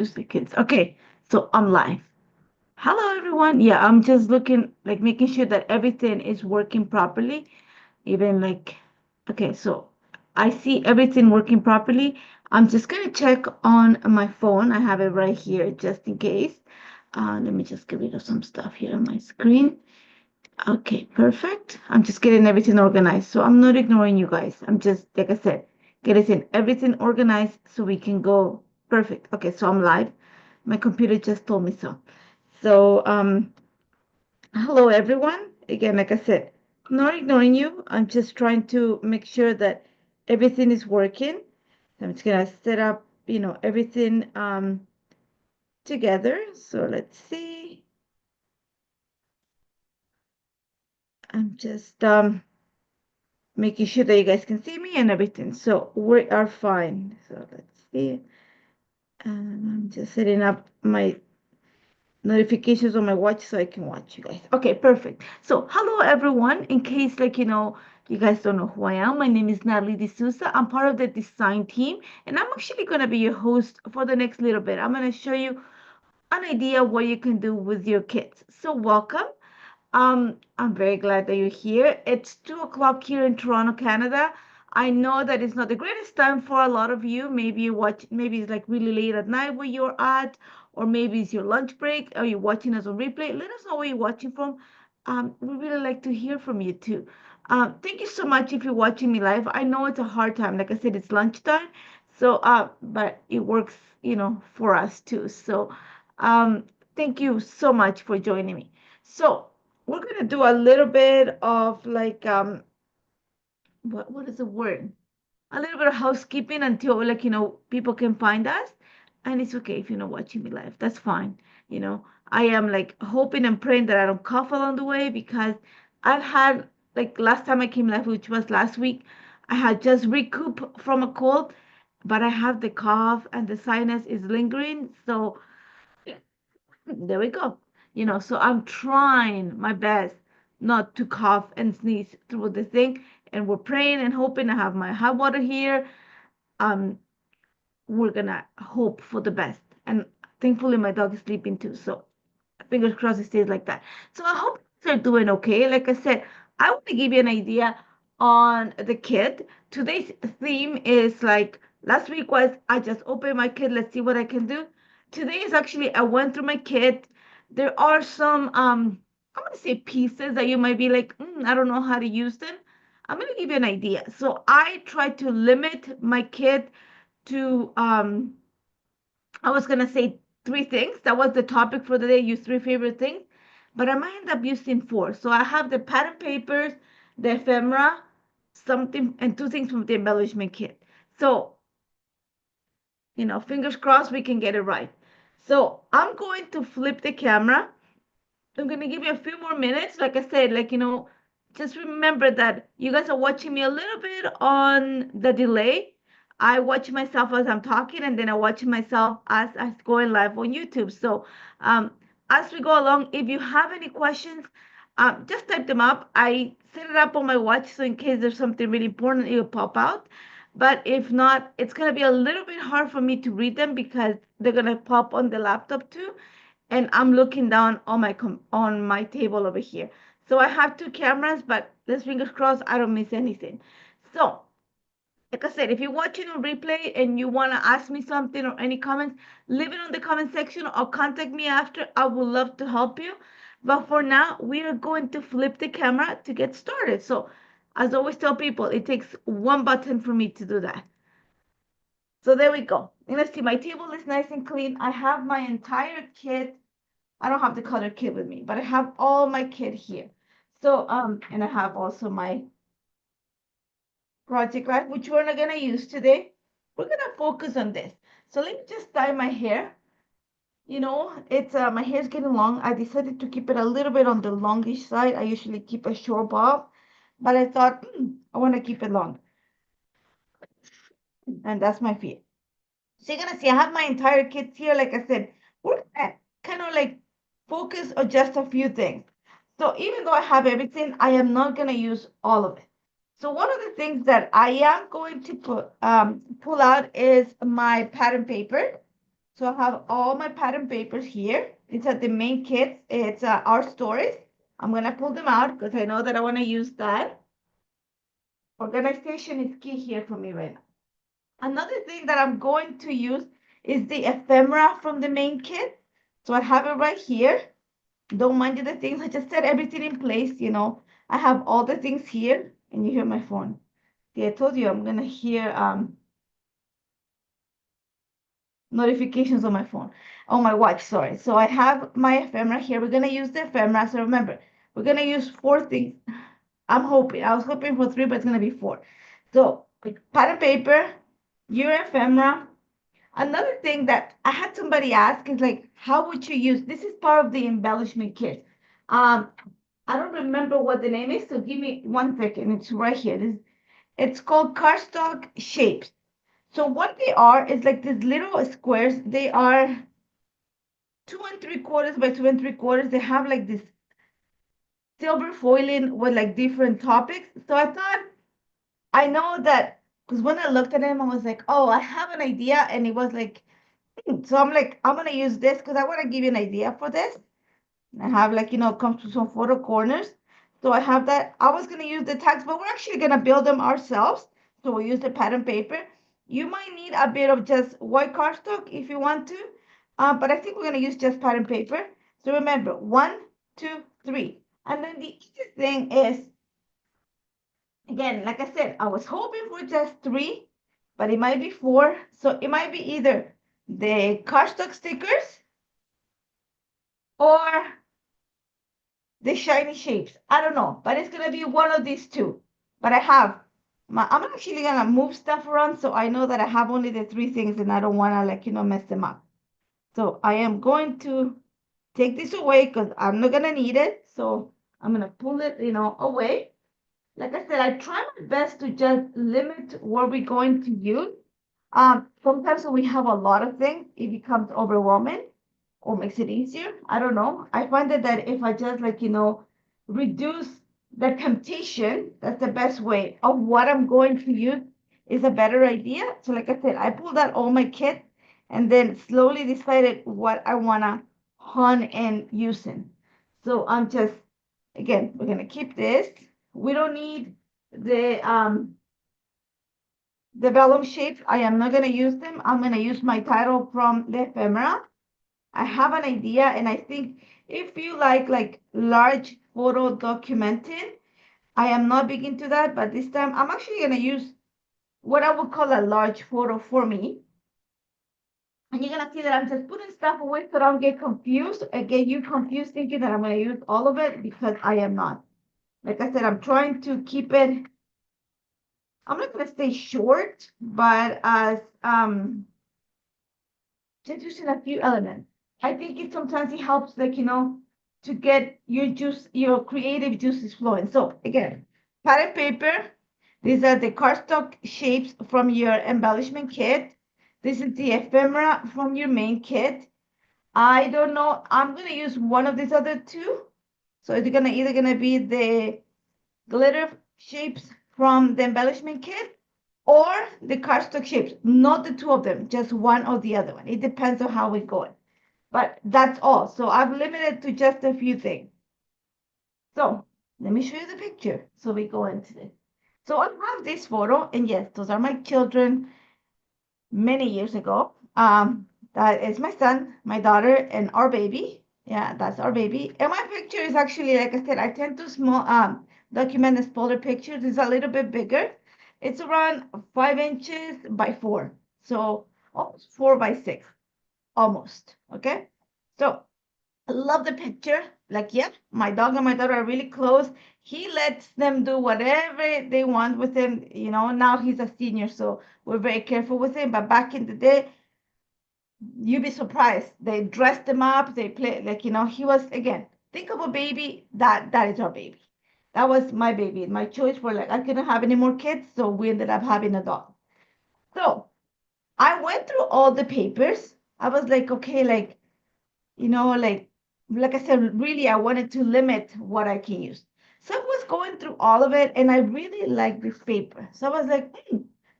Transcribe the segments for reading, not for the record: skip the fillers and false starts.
Just the kids. Okay, so I'm live. Hello, everyone. Yeah, I'm just looking, like making sure that everything is working properly. Even like, okay, so I see everything working properly. I'm just gonna check on my phone. I have it right here just in case. Let me just get rid of some stuff here on my screen. Okay, perfect. I'm just getting everything organized. So I'm not ignoring you guys. I'm just, like I said, getting everything organized so we can go. Perfect. Okay, so I'm live. My computer just told me so. So, hello everyone. Again, like I said, I'm not ignoring you. I'm just trying to make sure that everything is working. I'm just gonna set up, everything together. So let's see. I'm just making sure that you guys can see me and everything. So we are fine. So let's see. And I'm just setting up my notifications on my watch so I can watch you guys. Okay, perfect. So hello everyone. In case you guys don't know who I am, my name is Nathalie DeSousa. I'm part of the design team and I'm actually gonna be your host for the next little bit. I'm gonna show you an idea what you can do with your kids. So welcome. I'm very glad that you're here. It's 2 o'clock here in Toronto, Canada. I know that it's not the greatest time for a lot of you. Maybe you watch, maybe it's like really late at night where you're at, or maybe it's your lunch break, or you're watching us on replay. Let us know where you're watching from. We really like to hear from you too. Thank you so much if you're watching me live. I know it's a hard time. Like I said, it's lunchtime, so but it works, for us too. So, thank you so much for joining me. So we're gonna do a little bit of like what is the word? A little bit of housekeeping until people can find us. And it's okay if you're not watching me live. That's fine. I am like hoping and praying that I don't cough along the way because I've had like last time I came live, which was last week, I had just recouped from a cold, but I have the cough and the sinus is lingering. So there we go. So I'm trying my best not to cough and sneeze through the thing. And we're praying and hoping. I have my hot water here. Um, we're gonna hope for the best. And thankfully my dog is sleeping too. So fingers crossed it stays like that. So I hope they're doing okay. Like I said, I want to give you an idea on the kit. Today's theme is like last week was I just opened my kit, let's see what I can do. Today is actually I went through my kit. There are some I'm gonna say pieces that you might be like, I don't know how to use them. I'm gonna give you an idea. So I try to limit my kit to I was gonna say three things. That was the topic for the day. Use three favorite things, but I might end up using four. So I have the pattern papers, the ephemera, something, and two things from the embellishment kit. So fingers crossed we can get it right. So I'm going to flip the camera. I'm gonna give you a few more minutes. Like I said, just remember that you guys are watching me a little bit on the delay. I watch myself as I'm talking, and then I watch myself as I going live on YouTube. So, um, as we go along, if you have any questions, just type them up. I set it up on my watch, so in case there's something really important, it'll pop out. But if not, it's gonna be a little bit hard for me to read them because they're gonna pop on the laptop too and I'm looking down on my table over here. So I have two cameras, but let's fingers crossed I don't miss anything. So, like I said, if you're watching on replay and you want to ask me something or any comments, leave it on the comment section or contact me after. I would love to help you. But for now, we are going to flip the camera to get started. So, as I always tell people, it takes one button for me to do that. So there we go. And let's see, my table is nice and clean. I have my entire kit. I don't have the color kit with me, but I have all my kit here. So, and I have also my project light, which we're not gonna use today. We're gonna focus on this. So let me just dye my hair. It's my hair's getting long. I decided to keep it a little bit on the longish side. I usually keep a short bob, but I thought I want to keep it long, and that's my feet. So you're gonna see I have my entire kit here. Like I said, we're gonna kind of like focus on just a few things. So even though I have everything, I am not gonna use all of it. So one of the things that I am going to pull out is my pattern paper. So I have all my pattern papers here. It's at the main kit. It's art stories. I'm gonna pull them out because I know that I want to use that. Organization is key here for me right now. Another thing that I'm going to use is the ephemera from the main kit. So I have it right here. Don't mind the things. I just set everything in place, you know. I have all the things here, and you hear my phone. See, I told you I'm gonna hear notifications on my phone, on my watch, sorry. So I have my ephemera here. We're gonna use the ephemera. So remember, we're gonna use 4 things. I'm hoping, I was hoping for 3, but it's gonna be 4. So pattern paper, your ephemera. Another thing that I had somebody ask is like, how would you use, this is part of the embellishment kit. I don't remember what the name is, so give me 1 second. It's right here. It's called cardstock shapes. So what they are is like these little squares. They are 2 3/4 by 2 3/4. They have like this silver foiling with like different topics. So I thought, I know that because when I looked at them, I was like, oh, I have an idea. And it was like, so I'm like, I'm gonna use this because I want to give you an idea for this. I have like, comes to some photo corners. So I have that. I was gonna use the tags, but we're actually gonna build them ourselves. So we'll use the pattern paper. You might need a bit of just white cardstock if you want to, but I think we're gonna use just pattern paper. So remember, 1, 2, 3. And then the easiest thing is, again, like I said, I was hoping for just 3, but it might be 4. So it might be either the cardstock stickers or the shiny shapes. I don't know, but it's gonna be one of these two. But I'm actually gonna move stuff around so I know that I have only the 3 things and I don't wanna like, mess them up. So I am going to take this away because I'm not gonna need it. So I'm gonna pull it, away. Like I said, I try my best to just limit what we're going to use. Sometimes when we have a lot of things, it becomes overwhelming or makes it easier. I don't know. I find that if I just like, reduce the temptation, that's the best way of what I'm going to use is a better idea. So like I said, I pulled out all my kit and then slowly decided what I wanna hone and using. So I'm just, again, we're gonna keep this. We don't need the vellum shapes. I am not gonna use them. I'm gonna use my title from the ephemera. I have an idea, and I think if you like large photo documenting, I am not big into that, but this time I'm actually gonna use what I would call a large photo for me. And you're gonna see that I'm just putting stuff away so I don't get confused. I get you confused thinking that I'm gonna use all of it because I am not. Like I said, I'm trying to keep it, I'm not gonna say short, but as just using a few elements. I think sometimes it helps, like, to get your creative juices flowing. So again, pattern paper. These are the cardstock shapes from your embellishment kit. This is the ephemera from your main kit. I don't know. I'm gonna use one of these other two. So it's gonna either gonna be the glitter shapes from the embellishment kit or the cardstock shapes, not the two of them, just one or the other one. It depends on how we go. But that's all. So I've limited to just a few things. So let me show you the picture. So we go into this. So I have this photo, and yes, those are my children many years ago. That is my son, my daughter, and our baby. Yeah, that's our baby. And my picture is actually, like I said, I tend to document the smaller pictures. It's a little bit bigger. It's around 5 inches by 4. So almost 4 by 6, almost. Okay. So I love the picture. Like, yep, my dog and my daughter are really close. He lets them do whatever they want with him. Now he's a senior, so we're very careful with him. But back in the day, you'd be surprised. They dressed him up. They play like, he was, again, think of a baby. That is our baby. That was my baby. My choice for, like, I couldn't have any more kids, so we ended up having a dog. So I went through all the papers. I was like, okay, like I said, really, I wanted to limit what I can use. So I was going through all of it, and I really like this paper. So I was like,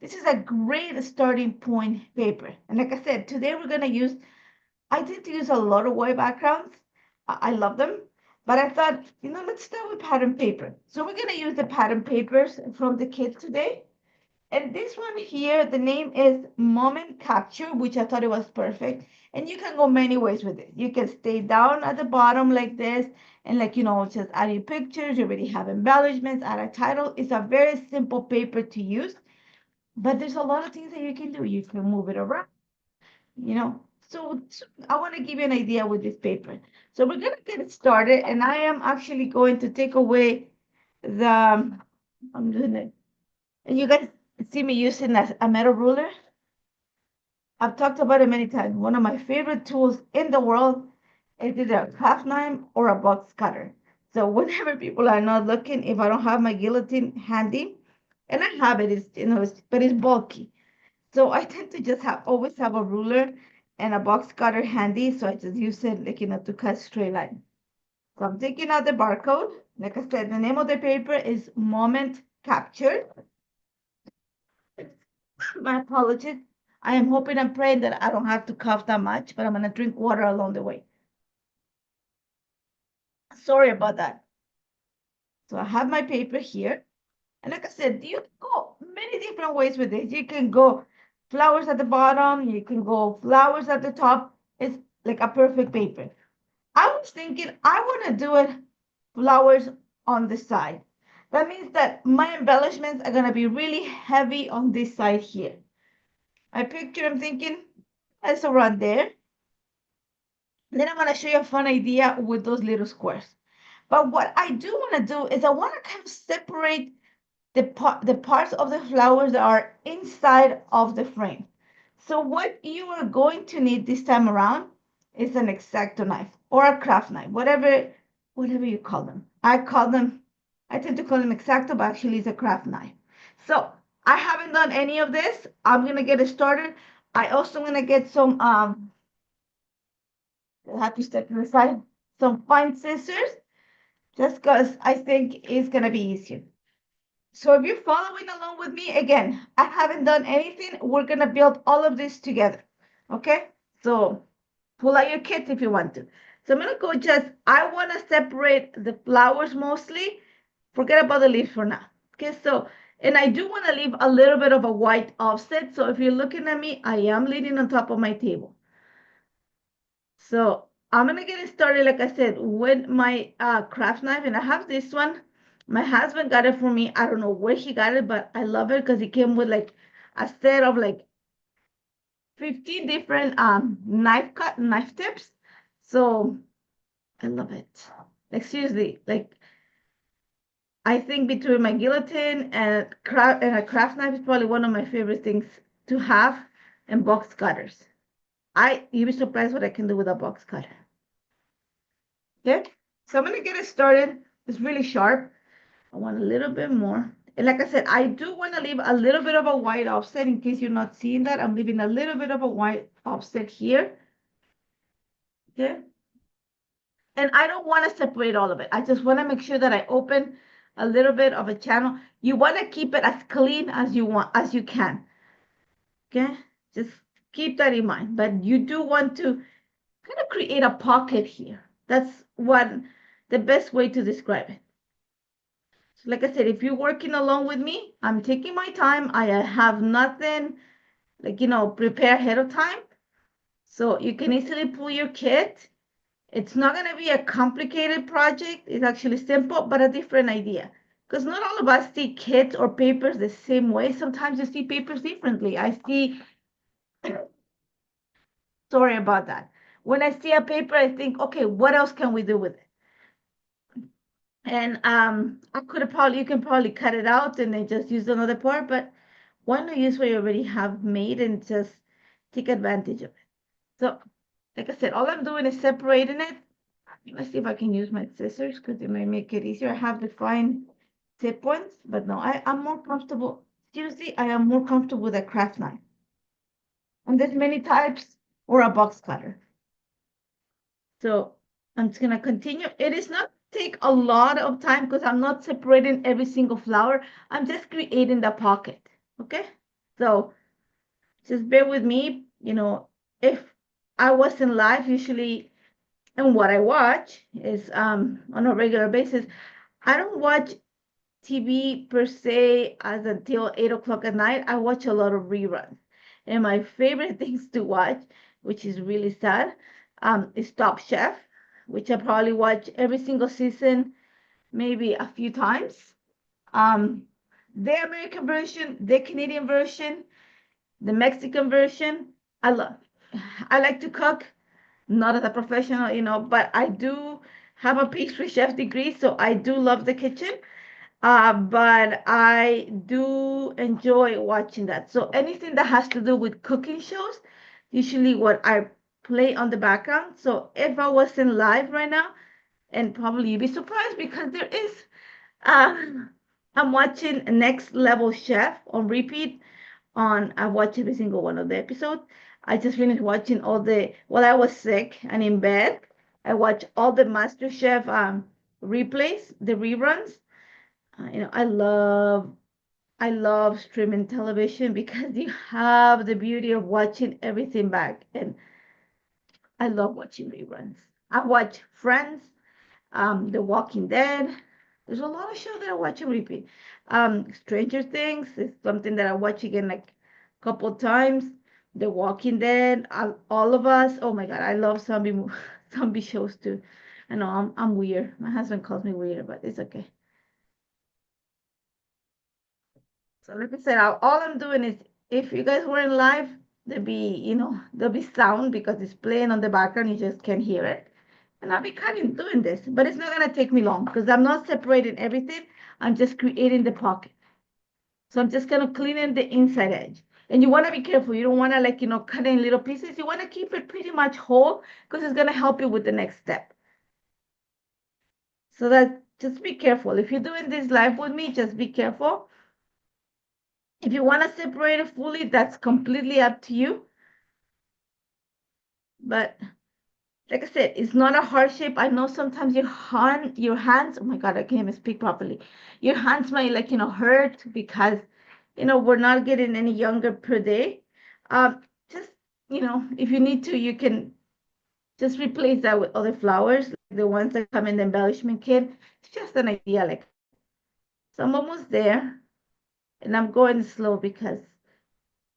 this is a great starting point paper. And like I said, today we're gonna use, I tend to use a lot of white backgrounds. I love them, but I thought, let's start with pattern paper. So we're gonna use the pattern papers from the kit today. And this one here, the name is Moment Capture, which I thought it was perfect. And you can go many ways with it. You can stay down at the bottom like this and just add your pictures. You already have embellishments, add a title. It's a very simple paper to use, but there's a lot of things that you can do. You can move it around, you know. So I want to give you an idea with this paper. So we're going to get it started, and I am actually going to take away I'm doing it. And you guys see me using a metal ruler. I've talked about it many times. One of my favorite tools in the world is either a craft knife or a box cutter. So whenever people are not looking, if I don't have my guillotine handy, and I have it, but it's bulky. So I tend to just always have a ruler and a box cutter handy. So I just use it to cut straight line. So I'm taking out the barcode. Like I said, the name of the paper is Moment Captured. My apologies. I am hoping and praying that I don't have to cough that much, but I'm going to drink water along the way. Sorry about that. So I have my paper here. And like I said, you can go many different ways with this. You can go flowers at the bottom. You can go flowers at the top. It's like a perfect paper. I was thinking I want to do it flowers on the side. That means that my embellishments are going to be really heavy on this side here. My picture, I'm thinking, that's around there. Then I'm going to show you a fun idea with those little squares. But what I do want to do is I want to kind of separate the parts of the flowers that are inside of the frame. So what you are going to need this time around is an X-Acto knife or a craft knife, whatever you call them. I tend to call them X-Acto, but actually it's a craft knife. So I haven't done any of this. I'm gonna get it started. I also gonna get some I have to step to the side, some fine scissors, just because I think it's gonna be easier. So if you're following along with me, again, I haven't done anything. We're gonna build all of this together, okay? So pull out your kits if you want to. So I'm gonna go I wanna separate the flowers mostly. Forget about the leaves for now, okay? So, and I do wanna leave a little bit of a white offset. So if you're looking at me, I am leaning on top of my table. So I'm gonna get it started, like I said, with my craft knife, and I have this one. My husband got it for me. I don't know where he got it, but I love it because it came with like a set of like 15 different knife tips. So I love it. Like seriously, like I think between my guillotine and a craft knife is probably one of my favorite things to have, and box cutters. You'd be surprised what I can do with a box cutter. Okay, so I'm gonna get it started. It's really sharp. I want a little bit more. And like I said, I do want to leave a little bit of a white offset in case you're not seeing that. I'm leaving a little bit of a white offset here. Okay. And I don't want to separate all of it. I just want to make sure that I open a little bit of a channel. You want to keep it as clean as you can. Okay. Just keep that in mind. But you do want to kind of create a pocket here. That's the best way to describe it. So like I said, if you're working along with me, I'm taking my time. I have nothing prepare ahead of time. So you can easily pull your kit. It's not going to be a complicated project. It's actually simple, but a different idea. Because not all of us see kits or papers the same way. Sometimes you see papers differently. Sorry about that. When I see a paper, I think, okay, what else can we do with it? And you can probably cut it out and then just use another part, but why not use what you already have made and just take advantage of it? So, like I said, all I'm doing is separating it. Let's see if I can use my scissors because it might make it easier. I have the fine tip ones, but no, I'm more comfortable. Seriously, I am more comfortable with a craft knife. And there's many types or a box cutter. So I'm just gonna continue. It is not take a lot of time because I'm not separating every single flower. I'm just creating the pocket, okay? So just bear with me. If I wasn't live, usually, and what I watch is on a regular basis. I don't watch TV per se as until 8 o'clock at night. I watch a lot of reruns. And my favorite things to watch, which is really sad, is Top Chef, which I probably watch every single season, maybe a few times. Um, the American version, the Canadian version, the Mexican version. I love. I like to cook, not as a professional, but I do have a pastry chef degree, so I do love the kitchen. But I do enjoy watching that. So anything that has to do with cooking shows, usually what I play on the background. So if I wasn't live right now, and probably you'd be surprised because there is, uh, I'm watching Next Level Chef on repeat. I watch every single one of the episodes. I just finished watching while I was sick and in bed. I watched all the MasterChef replays, the reruns. I love streaming television because you have the beauty of watching everything back, and I love watching reruns. I watch Friends, The Walking Dead. There's a lot of shows that I watch and repeat. Stranger Things is something that I watch again like a couple times. The Walking Dead, all of us. Oh my God, I love zombie shows too. I know I'm weird. My husband calls me weird, but it's okay. So like I said, all I'm doing is if you guys were in live, there'll be sound because it's playing on the background. You just can't hear it. And I'll be kind of doing this, but it's not gonna take me long because I'm not separating everything. I'm just creating the pocket. So I'm just gonna clean in the inside edge. And you wanna be careful. You don't wanna cut in little pieces. You wanna keep it pretty much whole because it's gonna help you with the next step. So that just be careful. If you're doing this live with me, just be careful. If you want to separate it fully, that's completely up to you. But like I said, it's not a hard shape. I know sometimes your hands, oh my God, I can't even speak properly. Your hands might hurt because, we're not getting any younger per day. Just, if you need to, you can just replace that with other flowers, like the ones that come in the embellishment kit. It's just an idea. So I'm almost there and I'm going slow because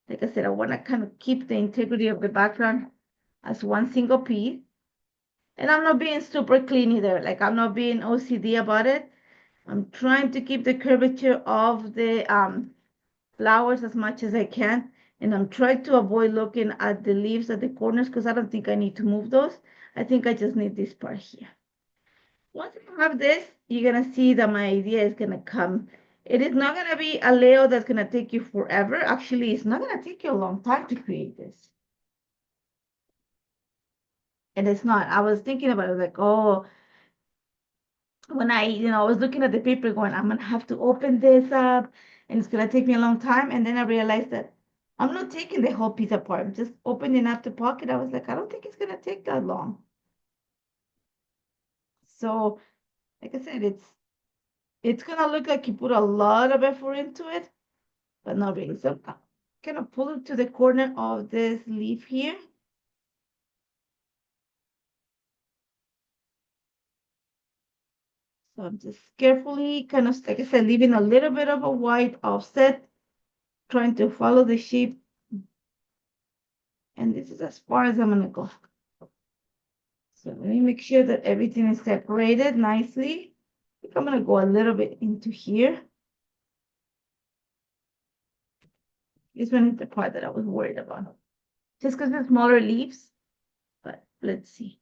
like I said, I want to kind of keep the integrity of the background as one single piece. And I'm not being super clean either. I'm not being OCD about it. I'm trying to keep the curvature of the flowers as much as I can. And I'm trying to avoid looking at the leaves at the corners because I don't think I need to move those. I think I just need this part here. Once I have this, you're going to see that my idea is going to come. It is not going to be a layout that's going to take you forever. Actually, it's not going to take you a long time to create this. And it's not. I was thinking about it like, oh, when I was looking at the paper going, I'm gonna have to open this up and it's gonna take me a long time. And then I realized that I'm not taking the whole piece apart. I'm just opening up the pocket. I was like, I don't think it's gonna take that long. So, like I said, it's gonna look like you put a lot of effort into it, but not really. So I'm gonna pull it to the corner of this leaf here. So I'm just carefully kind of, like I said, leaving a little bit of a white offset, trying to follow the shape. And this is as far as I'm gonna go. So let me make sure that everything is separated nicely. I think I'm gonna go a little bit into here. This one is the part that I was worried about. Just because the smaller leaves, but let's see.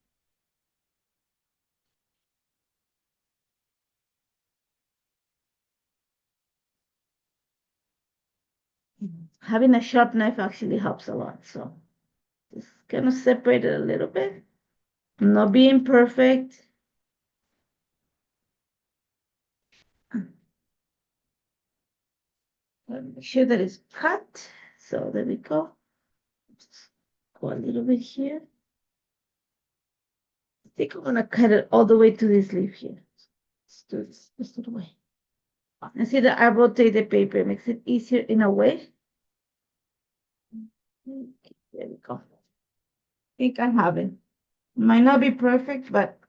Having a sharp knife actually helps a lot. So just kind of separate it a little bit. I'm not being perfect. Make sure that it's cut. So there we go. Just go a little bit here. I think I'm gonna cut it all the way to this leaf here. Let's do this little way. And see that I rotate the paper, it makes it easier in a way. Okay, there we go. I think I have it. Might not be perfect, but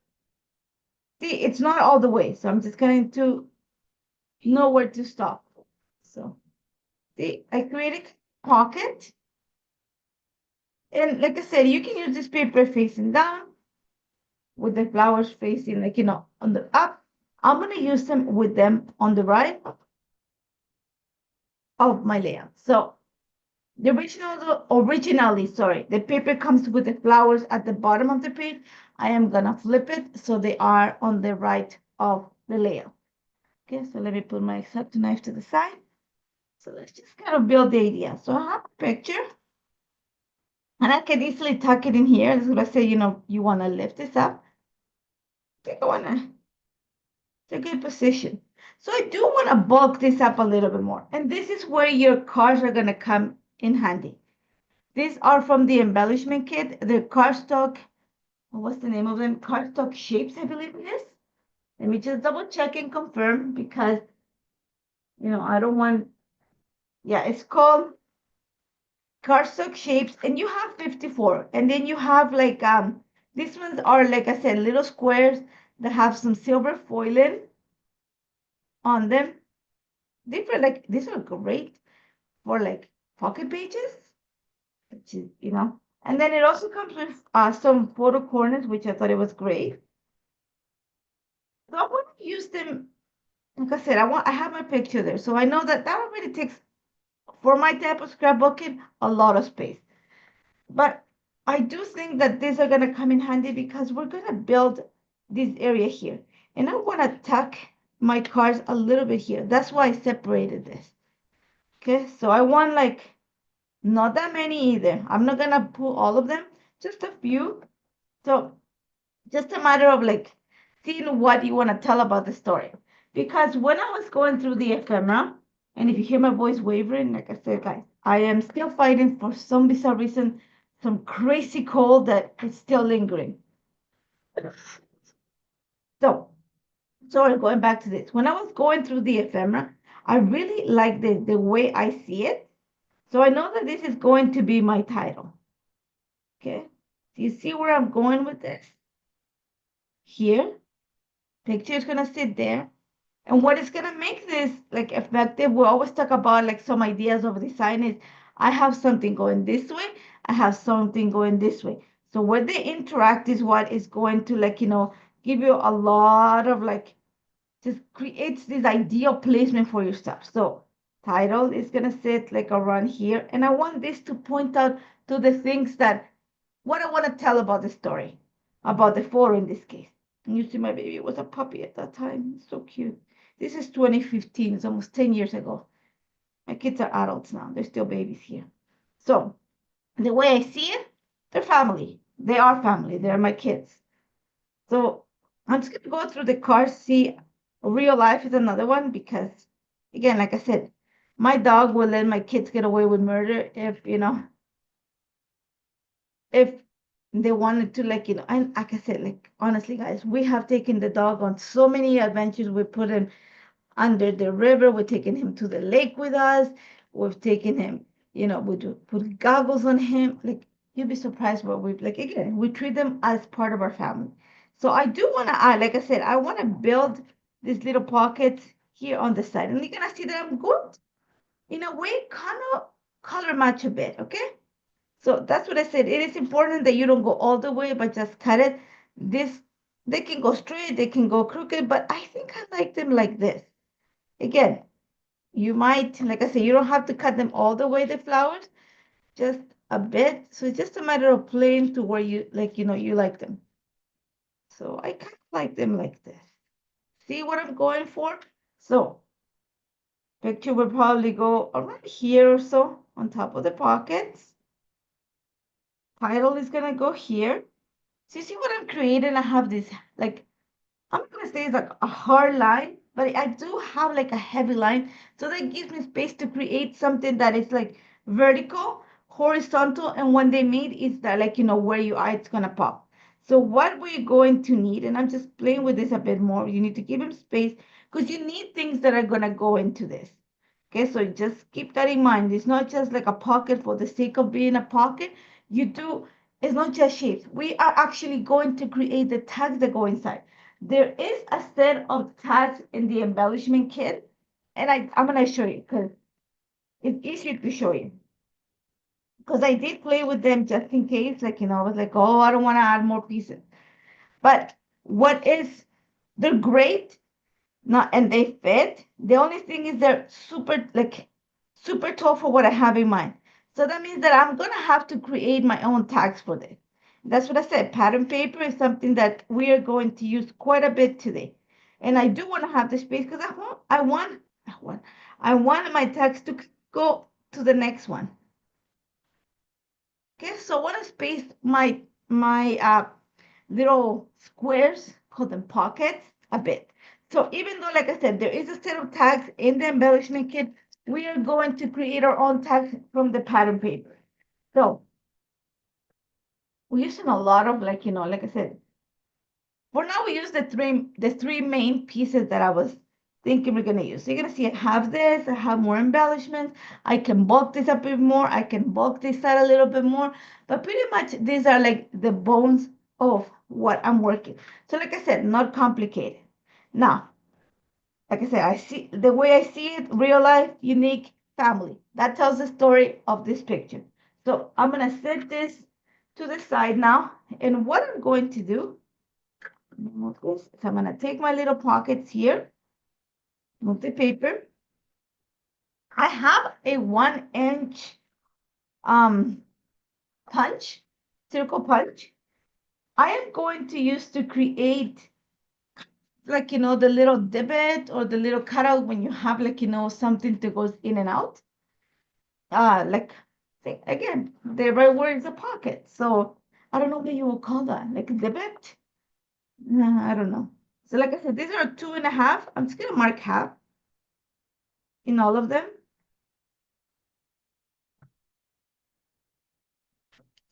see, it's not all the way. So I'm just going to know where to stop. So see, I created a pocket. And like I said, you can use this paper facing down with the flowers facing like, on the up. I'm going to use them with them on the right of my layout. So originally, sorry, the paper comes with the flowers at the bottom of the page. I am gonna flip it so they are on the right of the layout. Okay, so let me put my X-Acto knife to the side. So let's just kind of build the idea. So I have a picture, and I can easily tuck it in here. Let's say, you want to lift this up. I think I want to, it's a good position. So I do want to bulk this up a little bit more. And this is where your cards are going to come in handy. These are from the embellishment kit. The cardstock, what's the name of them? Cardstock shapes, I believe it is. Let me just double check and confirm because, I don't want, yeah, it's called cardstock shapes, and you have 54. And then you have like, these ones are, like I said, little squares that have some silver foiling on them. These are great for like pocket pages, which is. And then it also comes with some photo corners, which I thought it was great. So I want to use them. Like I said, I have my picture there, so I know that already takes, for my type of scrapbooking, a lot of space. But I do think that these are gonna come in handy because we're gonna build this area here, and I want to tuck my cards a little bit here. That's why I separated this. Okay, so I want like not that many either. I'm not gonna pull all of them, just a few. So just a matter of like seeing what you want to tell about the story. Because when I was going through the ephemera, and if you hear my voice wavering, like I said, guys, I am still fighting for some bizarre reason, some crazy cold that is still lingering. So, sorry, going back to this. When I was going through the ephemera, I really like the way I see it. So I know that this is going to be my title. Okay. Do you see where I'm going with this? Here, picture is gonna sit there. And what is gonna make this like effective, we always talk about like some ideas of design is I have something going this way, I have something going this way. So where they interact is what is going to like, give you a lot of like, just creates this ideal placement for your stuff. So title is gonna sit like around here. And I want this to point out to the things that what I want to tell about the story, about the photo in this case. And you see, my baby was a puppy at that time. So cute. This is 2015. It's almost 10 years ago. My kids are adults now. They're still babies here. So the way I see it, they're family. They are family. They're my kids. So I'm just going to go through the cards, see real life is another one because, again, like I said, my dog will let my kids get away with murder if they wanted to, like, and like I said, like, honestly, guys, we have taken the dog on so many adventures. We put him under the river. We've taken him to the lake with us. We've taken him, we do put goggles on him. Like, you'd be surprised what like, again, we treat them as part of our family. So I do want to add, like I said, I want to build these little pockets here on the side. And you're going to see that I'm going, in a way, kind of color match a bit, okay? So that's what I said. It is important that you don't go all the way, but just cut it. This, they can go straight, they can go crooked, but I think I like them like this. Again, you might, like I said, you don't have to cut them all the way, the flowers, just a bit. So it's just a matter of playing to where you like, you like them. So I kind of like them like this. See what I'm going for? So picture will probably go around here or so on top of the pockets. Title is gonna go here. So you see what I'm creating? I have this like, I'm not gonna say it's like a hard line, but I do have like a heavy line. So that gives me space to create something that is like vertical, horizontal, and when they meet, it's that like, where your eye is gonna pop. So what we're going to need, and I'm just playing with this a bit more, you need to give them space because you need things that are gonna go into this. Okay, so just keep that in mind. It's not just like a pocket for the sake of being a pocket. It's not just shapes. We are actually going to create the tags that go inside. There is a set of tags in the embellishment kit, and I'm gonna show you because it's easier to show you. Because I did play with them just in case, like, I was like, oh, I don't want to add more pieces. But what is, they're great, not, and they fit. The only thing is they're super tall for what I have in mind. So that means that I'm gonna have to create my own tags for this. That's what I said. Pattern paper is something that we are going to use quite a bit today. And I do want to have the space because I want my tags to go to the next one. Okay, so I want to space my little squares, call them pockets, a bit. So even though, like I said, there is a set of tags in the embellishment kit, we are going to create our own tags from the pattern paper. So we're using a lot of, like, like I said, for now we use the three main pieces that I was thinking we're gonna use. So you're gonna see I have this, I have more embellishments. I can bulk this up a bit more. I can bulk this out a little bit more, but pretty much these are like the bones of what I'm working. So like I said, not complicated. Now, like I said, I see the way I see it, real life, unique, family. That tells the story of this picture. So I'm gonna set this to the side now, and what I'm going to do, move this. So I'm gonna take my little pockets here, move the paper. I have a 1 inch um punch, circle punch. I am going to use to create, like, the little divot or the little cutout when you have, like, something that goes in and out. Like, again, the right word is a pocket. So I don't know what you will call that, like a divot. I don't know. So like I said, these are 2.5. I'm just gonna mark half in all of them.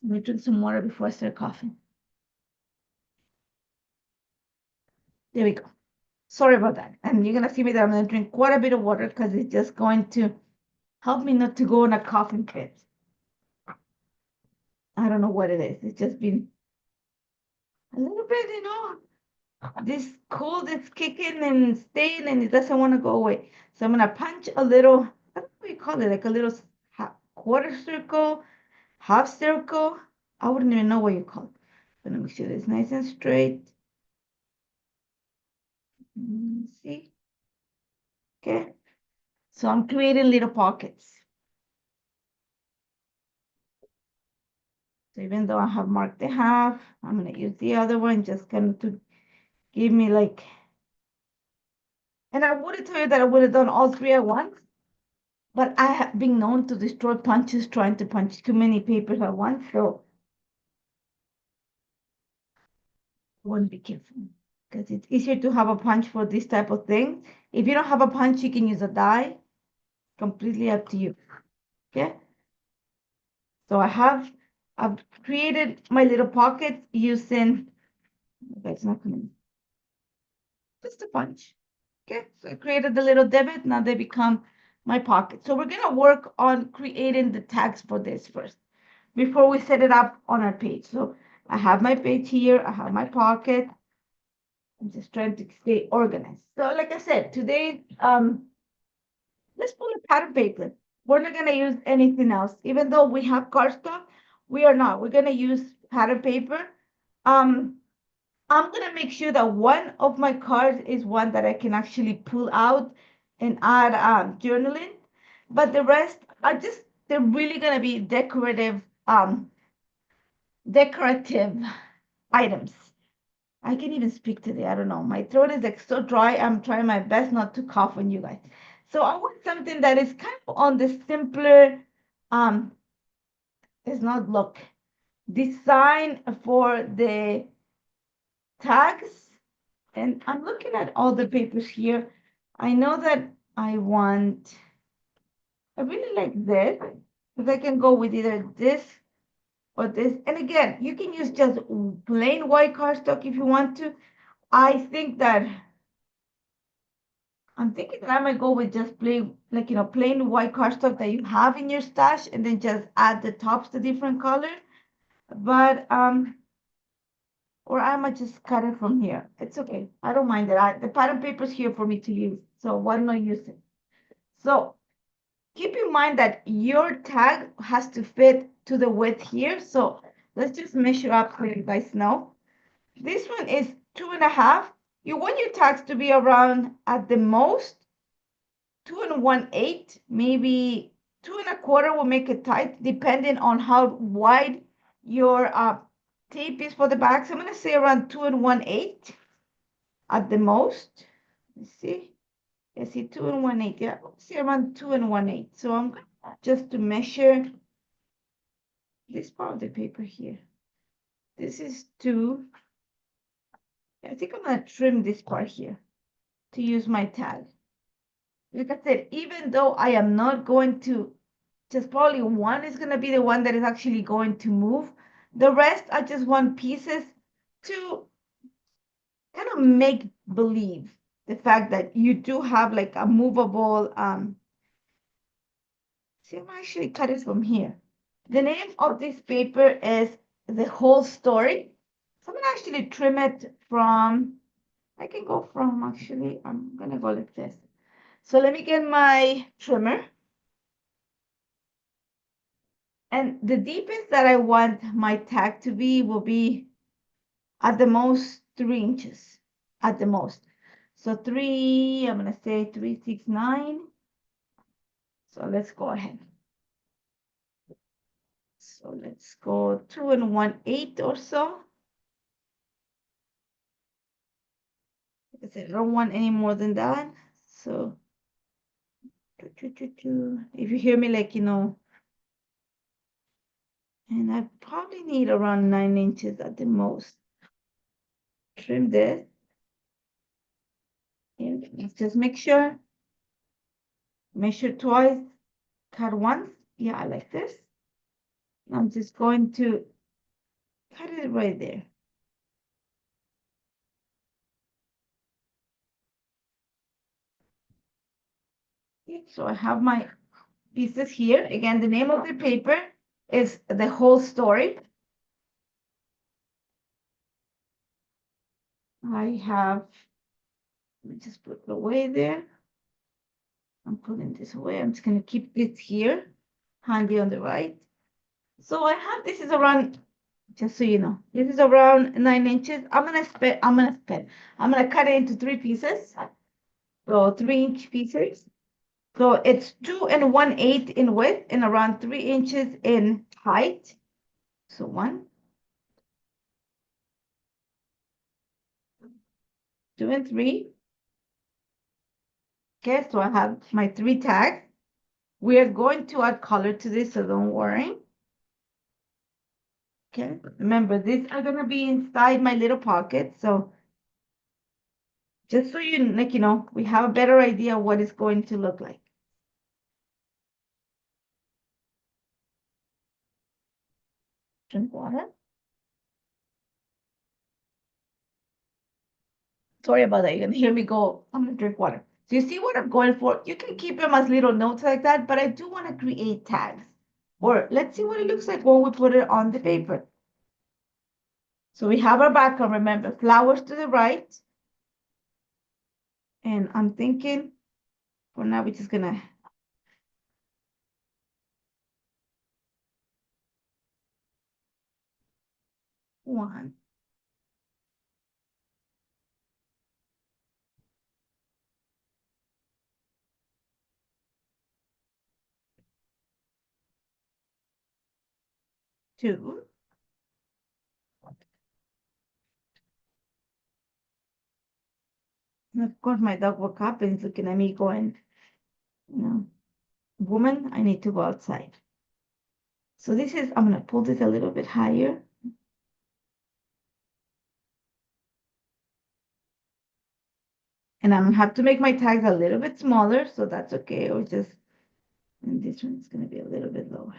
Let me drink some water before I start coughing. There we go. Sorry about that. And you're gonna see me that I'm gonna drink quite a bit of water because it's just going to help me not to go in a coughing fit. I don't know what it is. It's just been a little bit, this cold is kicking and staying and it doesn't want to go away. So I'm gonna punch a little, I don't know what you call it, like a little quarter circle, half circle. I wouldn't even know what you call it. I'm gonna make sure it's nice and straight. See? Okay. So I'm creating little pockets. So even though I have marked the half, I'm gonna use the other one just kind of to give me like, and I would have told you that I would have done all three at once, but I have been known to destroy punches trying to punch too many papers at once, so I want to be careful because it's easier to have a punch for this type of thing. If you don't have a punch, you can use a die. Completely up to you. Okay. So I've created my little pockets using, that's not coming, just a punch. Okay, so I created the little divot. Now they become my pocket. So we're gonna work on creating the tags for this first before we set it up on our page. So I have my page here. I have my pocket. I'm just trying to stay organized. So like I said, today, let's pull a pattern paper. We're not gonna use anything else. Even though we have cardstock, we are not. We're gonna use pattern paper. Um, I'm gonna make sure that one of my cards is one that I can actually pull out and add journaling, but the rest are just, they're really gonna be decorative items. I can't even speak today. I don't know. My throat is like so dry. I'm trying my best not to cough on you guys. So I want something that is kind of on the simpler, um, it's not look, design for the tags. And I'm looking at all the papers here. I know that I really like this, because I can go with either this or this. And again, you can use just plain white cardstock if you want to. I think that I'm thinking that I might go with just plain, like, plain white cardstock that you have in your stash and then just add the tops to different color. But, or I might just cut it from here. It's okay. I don't mind it. The pattern paper is here for me to use. So why not use it? So keep in mind that your tag has to fit to the width here. So let's just measure up so you guys know. This one is 2.5. You want your tags to be around at the most 2 1/8, maybe 2 1/4 will make it tight, depending on how wide your tape is for the back. So I'm gonna say around 2 1/8 at the most. Let's see. I see 2 1/8. Yeah, let's see around 2 1/8. So I'm just to measure this part of the paper here. This is 2. I think I'm gonna trim this part here to use my tag. Like I said, even though I am not going to, just probably one is gonna be the one that is actually going to move. The rest I just want pieces to kind of make believe the fact that you do have like a movable, see, I'm actually cut it from here. The name of this paper is The Whole Story. So I'm gonna actually trim it from, I can go from, actually, I'm gonna go like this. So let me get my trimmer. And the deepest that I want my tag to be will be at the most 3 inches, at the most. So I'm gonna say 369. So let's go ahead. So let's go 2 1/8 or so. Because I don't want any more than that. So if you hear me, like, and I probably need around 9 inches at the most. Trim this. And let's just make sure. Measure twice, cut once. Yeah, I like this. I'm just going to cut it right there. So I have my pieces here. Again, the name of the paper is The Whole Story. I have, let me just put it away there. I'm putting this away. I'm just going to keep this here, handy on the right. So I have, this is around, just so you know, this is around 9 inches. I'm going to cut it into 3 pieces. So 3-inch pieces. So it's 2 1/8 in width and around 3 inches in height. So 1, 2, and 3. Okay, so I have my 3 tags. We are going to add color to this, so don't worry. Okay, remember, these are gonna be inside my little pocket. So just so we have a better idea what it's going to look like. Drink water. Sorry about that. You're gonna hear me go, I'm gonna drink water. So you see what I'm going for? You can keep them as little notes like that, but I do want to create tags. Or let's see what it looks like when we put it on the paper. So we have our background, remember, flowers to the right. And I'm thinking, for now, we're just gonna, 1, 2. And of course, my dog woke up and is looking at me going, woman, I need to go outside. So this is, I'm gonna pull this a little bit higher. And I'm gonna have to make my tags a little bit smaller, so that's okay. Or just, and this one's gonna be a little bit lower.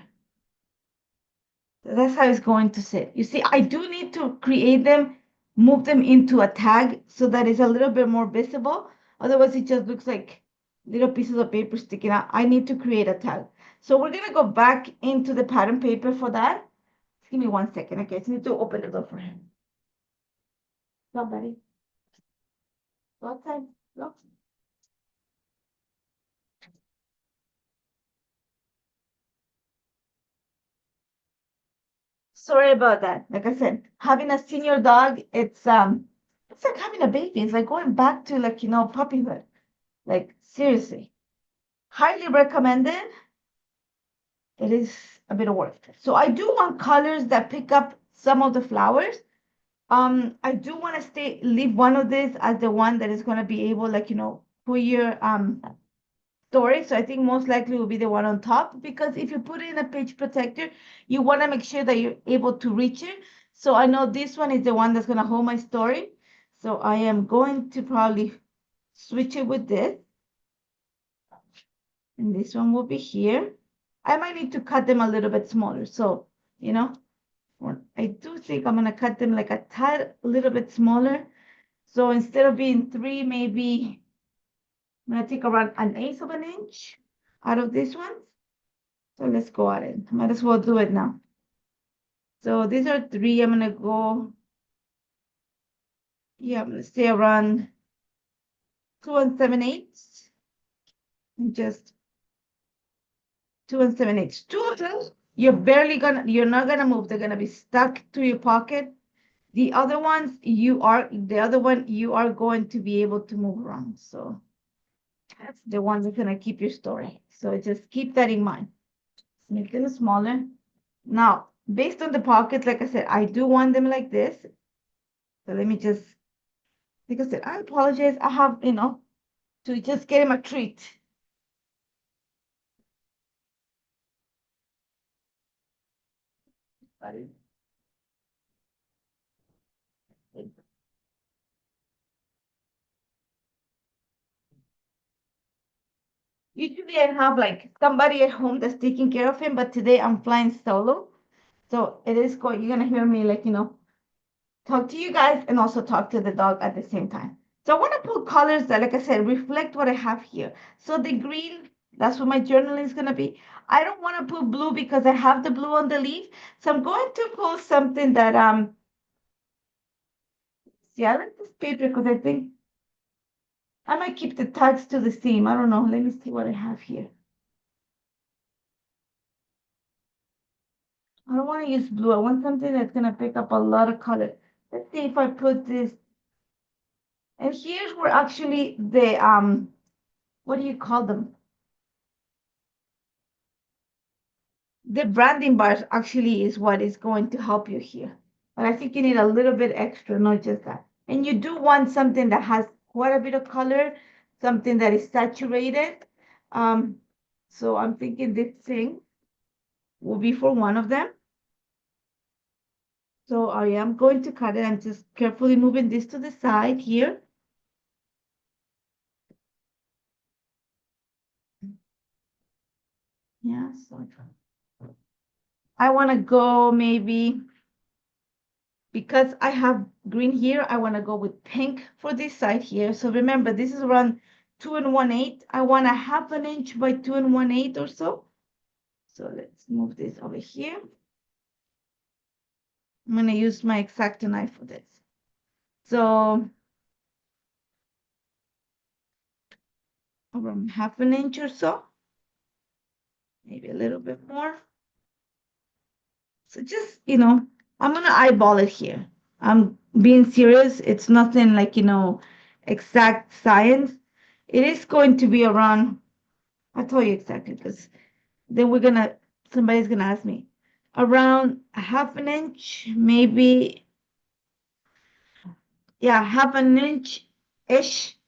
So that's how it's going to sit. You see, I do need to create them, move them into a tag so that it's a little bit more visible. Otherwise, it just looks like little pieces of paper sticking out. I need to create a tag. So we're gonna go back into the pattern paper for that. Give me 1 second, okay? I just need to open the door for him. Somebody. Go outside. Go. Sorry about that. Like I said, having a senior dog, it's like having a baby. It's like going back to like, puppyhood. Like seriously. Highly recommended. It is a bit of work. So I do want colors that pick up some of the flowers. I do want to leave one of these as the one that is going to be able, like, put your story. So I think most likely will be the one on top, because if you put it in a page protector, you want to make sure that you're able to reach it. So I know this one is the one that's going to hold my story. So I am going to probably switch it with this. And this one will be here. I might need to cut them a little bit smaller. So, I do think I'm going to cut them like a tad, a little bit smaller. So instead of being 3, maybe I'm going to take around 1/8 of an inch out of this one. So let's go at it. Might as well do it now. So these are 3. I'm going to go, yeah, I'm going to stay around 2 7/8. And just 2 7/8. 2 of them, you're not going to move. They're going to be stuck to your pocket. The other one you are going to be able to move around. So that's the one that's gonna keep your story. So just keep that in mind. Make them smaller. Now, based on the pockets, like I said, I do want them like this. So let me just, like I said, I apologize. I have, to just get him a treat. Usually I have like somebody at home that's taking care of him, but today I'm flying solo. So you're gonna hear me like, talk to you guys and also talk to the dog at the same time. So I want to put colors that, like I said, reflect what I have here. So the green, that's what my journaling is going to be. I don't want to put blue because I have the blue on the leaf. So I'm going to pull something that, see, I like this paper because I think I might keep the tags to the same. I don't know. Let me see what I have here. I don't want to use blue. I want something that's going to pick up a lot of color. Let's see if I put this. And here's where actually what do you call them? The branding bars actually is what is going to help you here. But I think you need a little bit extra, not just that. And you do want something that has quite a bit of color, something that is saturated. So I'm thinking this thing will be for one of them. So I am going to cut it. I'm just carefully moving this to the side here. Yeah, so I want to go maybe, because I have green here, I want to go with pink for this side here. So remember, this is around 2 1/8. I want a 1/2 inch by 2 1/8 or so. So let's move this over here. I'm going to use my X-Acto knife for this. So around 1/2 inch or so, maybe a little bit more. So just, I'm going to eyeball it here. I'm being serious. It's nothing like, exact science. It is going to be around, I'll tell you exactly, because then somebody's gonna ask me, around 1/2 inch, maybe, yeah, 1/2 inch-ish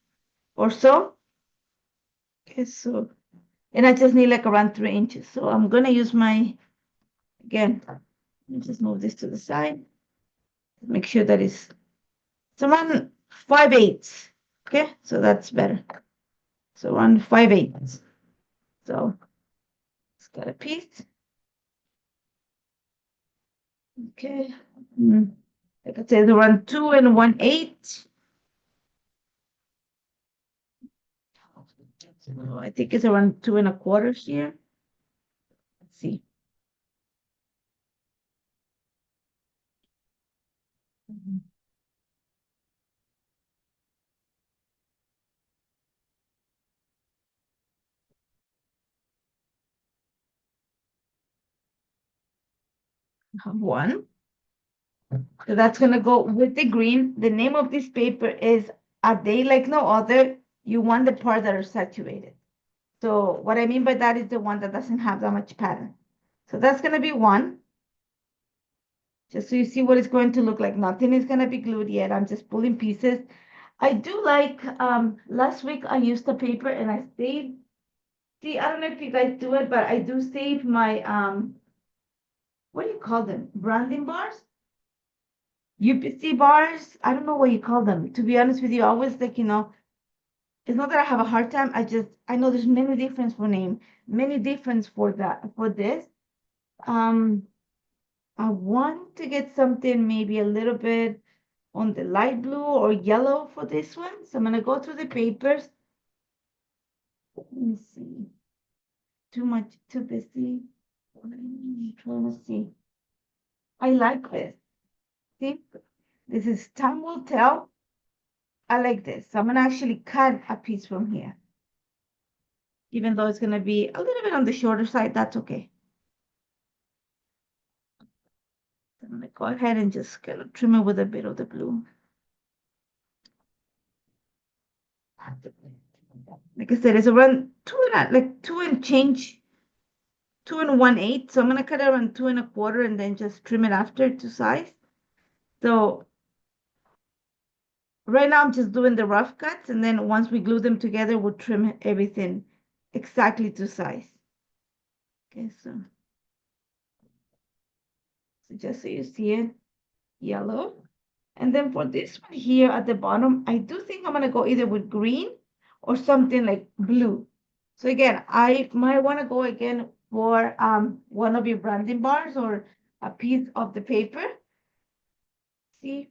or so. Okay, so, and I just need like around 3 inches. So I'm gonna use again, let me just move this to the side. Make sure that it's around 5/8. Okay, so that's better. So around 5/8. So it's got a piece. Okay. Like I said, around 2 1/8. So I think it's around 2.25 here. Let's see. Have one. So that's gonna go with the green. The name of this paper is A Day Like No Other. You want the part that are saturated. So what I mean by that is the one that doesn't have that much pattern. So that's gonna be one. Just so you see what it's going to look like. Nothing is gonna be glued yet. I'm just pulling pieces. I do like, last week I used the paper and I saved, see, I don't know if you guys do it, but I do save my, what do you call them? Branding bars? UPC bars? I don't know what you call them. To be honest with you, I always like, it's not that I have a hard time. I know there's many difference for name, many difference for that, for this. Um, I want to get something maybe a little bit on the light blue or yellow for this one. So I'm gonna go through the papers. Let me see. Too much, too busy. Trying to see. I like this. See, this is time will tell. I like this. So I'm gonna actually cut a piece from here. Even though it's gonna be a little bit on the shorter side, that's okay. I'm gonna go ahead and just kind of trim it with a bit of the blue. Like I said, it's around like 2 and 1/8. So I'm gonna cut it around 2.25 and then just trim it after to size. So right now I'm just doing the rough cuts, and then once we glue them together, we'll trim everything exactly to size. Okay, so just so you see it, yellow. And then for this one here at the bottom, I do think I'm gonna go either with green or something like blue. So again, I might want to go again for one of your branding bars or a piece of the paper. See,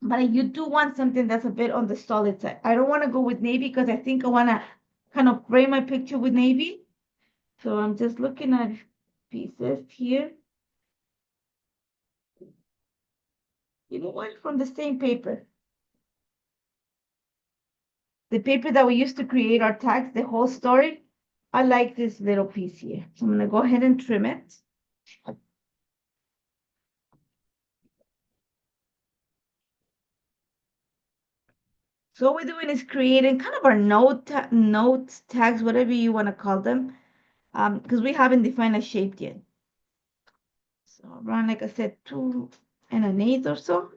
but you do want something that's a bit on the solid side. I don't want to go with navy because I think I want to kind of frame my picture with navy. So I'm just looking at pieces here. You know what? From the same paper. The paper that we used to create our tags, the whole story. I like this little piece here. So I'm gonna go ahead and trim it. So what we're doing is creating kind of our notes, tags, whatever you want to call them, because we haven't defined a shape yet. So around, like I said, 2 1/8 or so.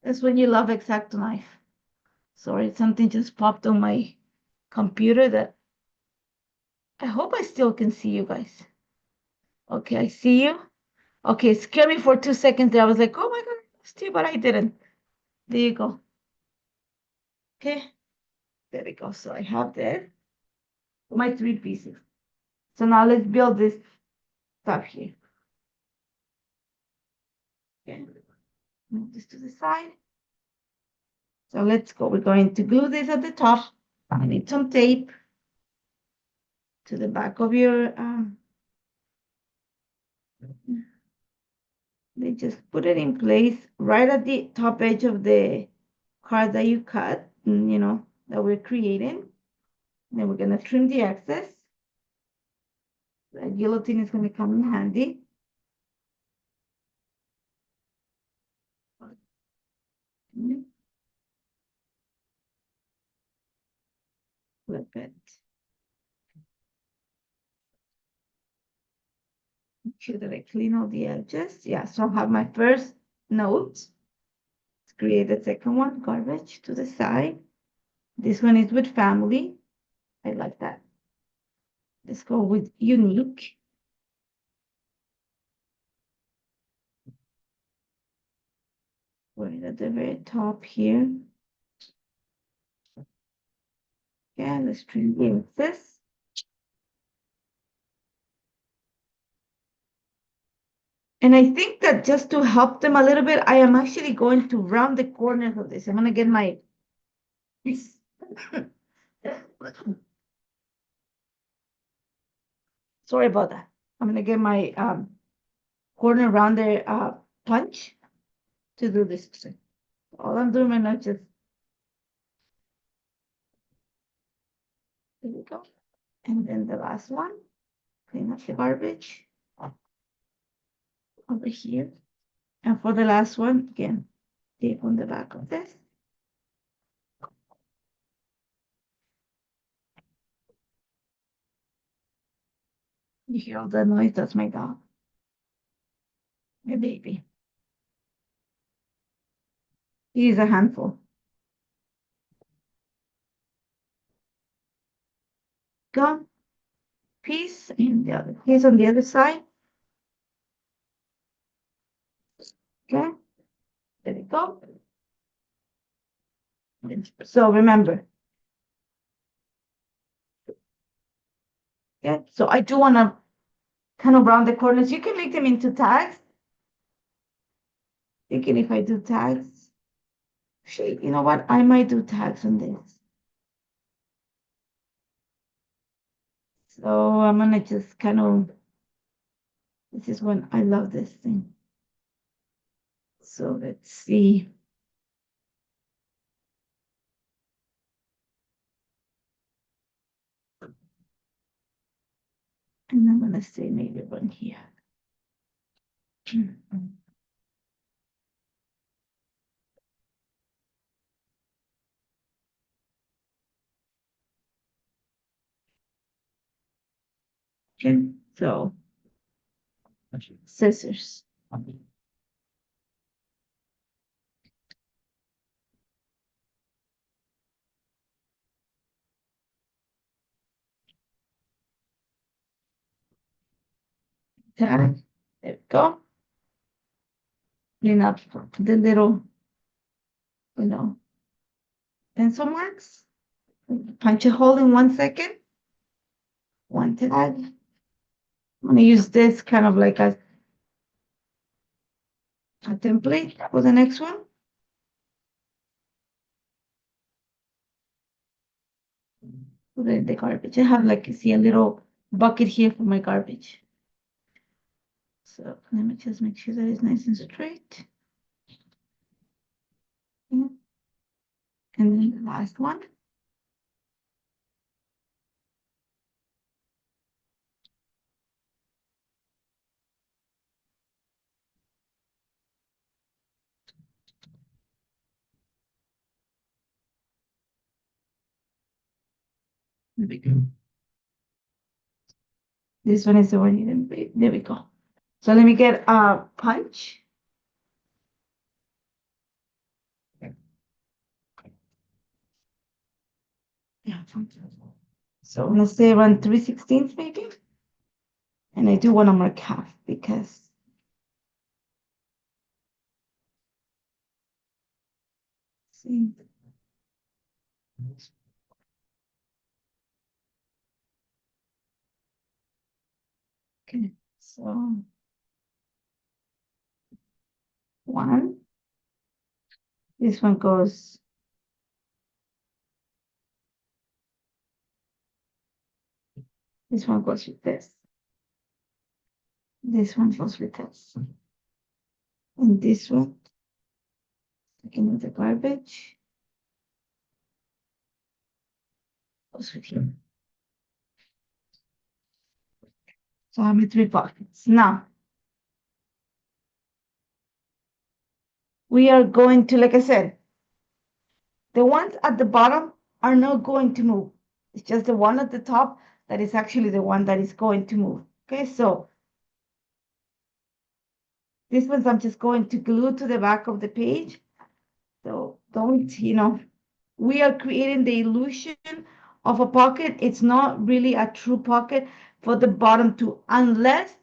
That's when you love X-Acto knife. Sorry, something just popped on my computer that I hope I still can see you guys. Okay, I see you. Okay, it scared me for 2 seconds there. I was like, oh my God, I lost you, but I didn't. There you go. Okay, there we go. So I have there my 3 pieces. So now let's build this stuff here. Okay, move this to the side. So let's go. We're going to glue this at the top. I need some tape to the back of your, they just put it in place right at the top edge of the card that you cut, that we're creating. Then we're gonna trim the excess. That guillotine is gonna come in handy. Flip it. Make sure that I clean all the edges. Yeah, so I have my first note. Let's create the second one, garbage to the side. This one is with family. I like that. Let's go with unique. Right at the very top here. Yeah, let's trim the excess. And I think that just to help them a little bit, I am actually going to round the corners of this. I'm gonna get my sorry about that. I'm gonna get my corner rounder punch to do this. All I'm doing right now is just there we go. And then the last one, clean up the garbage over here. And for the last one, again, tape on the back of this. You hear all the noise? That's my dog, my baby. He is a handful. Go, piece, and the other piece on the other side. Okay, there we go. So remember, yeah, so I do want to kind of round the corners. You can make them into tags. Thinking if I do tags, shit, you know what? I might do tags on this. So I'm gonna just kind of, this is when I love this thing. So let's see. And I'm gonna say maybe one here. Okay, so scissors. Tag. There we go. Clean up the little, you know, pencil marks. Punch a hole in 1 second. One tag. I'm gonna use this kind of like a template for the next one. The garbage. I have like, you see, a little bucket here for my garbage. So let me just make sure that it's nice and straight. Yeah. And then the last one. There we go. This one is the one you didn't pay. There we go. So let me get a punch. Yeah. So I'm gonna say around 3/16 maybe. And I do want to mark half because see. Okay, so one. This one goes. This one goes with this. This one goes with this. And this one, taking out the garbage, goes with here. So I have 3 pockets. Now, we are going to, like I said, the ones at the bottom are not going to move. It's just the one at the top that is actually the one that is going to move. Okay, so this ones I'm just going to glue to the back of the page. So don't, we are creating the illusion of a pocket. It's not really a true pocket for the bottom two, unless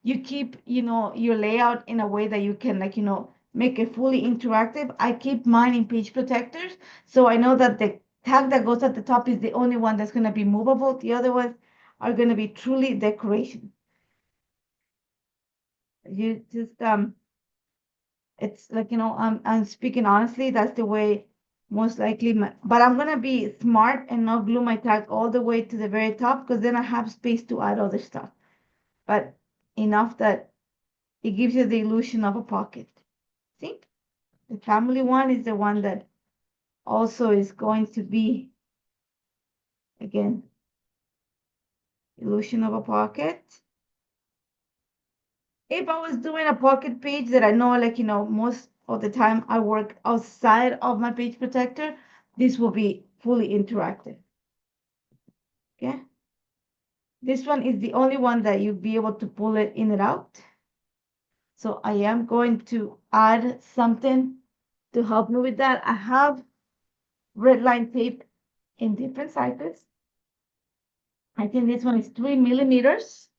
you keep, your layout in a way that you can, like, make it fully interactive. I keep mine in page protectors, so I know that the tag that goes at the top is the only one that's going to be movable. The other ones are going to be truly decoration. You just it's like, I'm speaking honestly, that's the way most likely but I'm gonna be smart and not glue my tag all the way to the very top because then I have space to add other stuff. But enough that it gives you the illusion of a pocket. See? The family one is the one that also is going to be, again, illusion of a pocket. If I was doing a pocket page that I know, like, most of the time I work outside of my page protector, this will be fully interactive. Okay. This one is the only one that you'll be able to pull it in and out. So I am going to add something to help me with that. I have red line tape in different sizes. I think this one is 3 millimeters.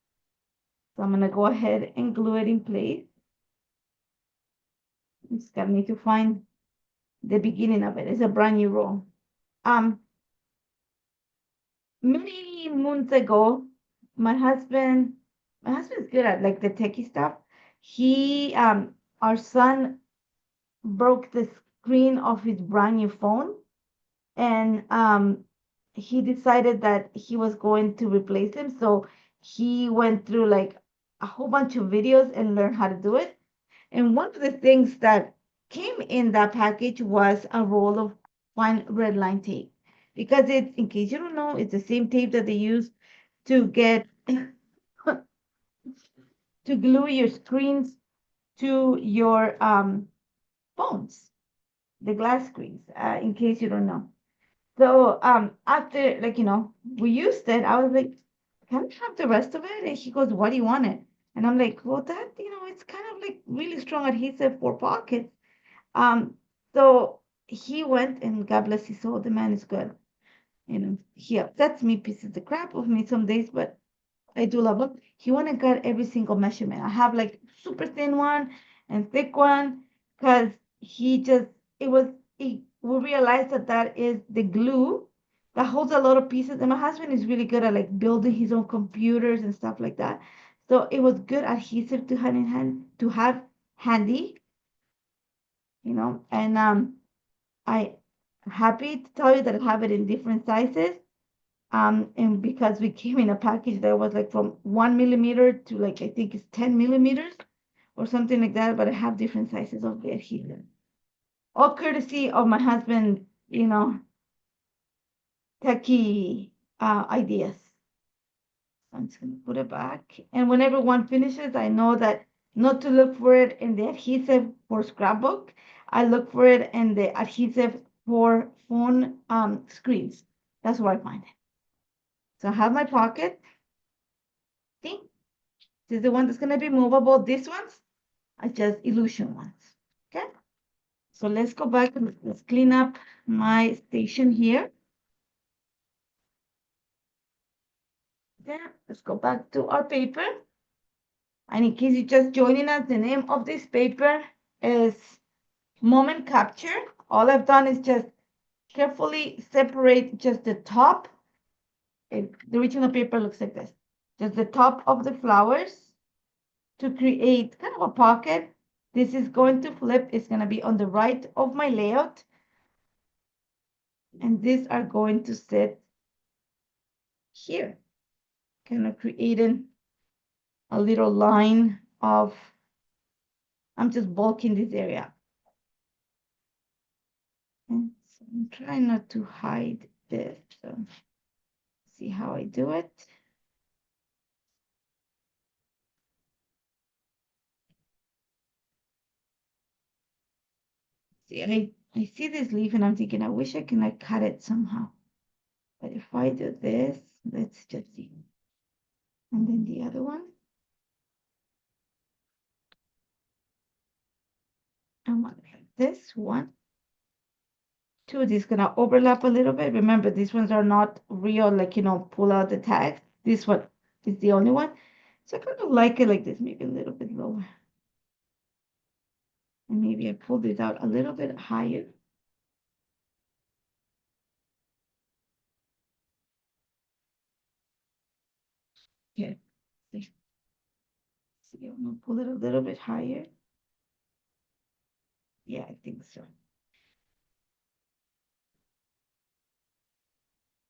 So I'm gonna go ahead and glue it in place. I'm just gonna need to find the beginning of it. It's a brand new roll. Many moons ago, my husband's good at like the techie stuff. Our son broke the screen of his brand new phone, and he decided that he was going to replace him. So he went through like a whole bunch of videos and learned how to do it. And one of the things that came in that package was a roll of fine red line tape. Because it's, in case you don't know, it's the same tape that they use to get to glue your screens to your phones, the glass screens, in case you don't know. So after, like, we used it, I was like, can I have the rest of it? And he goes, what do you want it? And I'm like, well, that, it's kind of like really strong adhesive for pockets. So he went, and God bless his soul, the man is good. He upsets me, pieces the crap of me some days, but I do love him. He went and got every single measurement. I have like super thin one and thick one because he just, we realized that that is the glue that holds a lot of pieces. And my husband is really good at like building his own computers and stuff like that. So it was good adhesive to hand in hand to have handy, and I happy to tell you that I have it in different sizes. And because we came in a package that was like from 1 millimeter to like I think it's 10 millimeters or something like that, but I have different sizes of the adhesive. All courtesy of my husband, techie ideas. I'm just gonna put it back. And whenever one finishes, I know that not to look for it in the adhesive for scrapbook. I look for it in the adhesive for phone screens. That's where I find it. So I have my pocket. See? This is the one that's gonna be movable. These ones are just illusion ones. Okay? So let's go back and let's clean up my station here. Yeah, let's go back to our paper. And in case you're just joining us, the name of this paper is Moment Capture. All I've done is just carefully separate just the top. The original paper looks like this. Just the top of the flowers to create kind of a pocket. This is going to flip. It's going to be on the right of my layout. And these are going to sit here, kind of creating a little line of, I'm just bulking this area. And so I'm trying not to hide this. So see how I do it. See, I see this leaf and I'm thinking, I wish I can like cut it somehow. But if I do this, let's just see. And then the other one. I want like this one. Two, this is gonna overlap a little bit. Remember, these ones are not real, like, pull out the tag. This one is the only one. So I kind of like it like this, maybe a little bit lower. And maybe I pull this out a little bit higher. Okay. see, I'm gonna pull it a little bit higher. Yeah, I think so.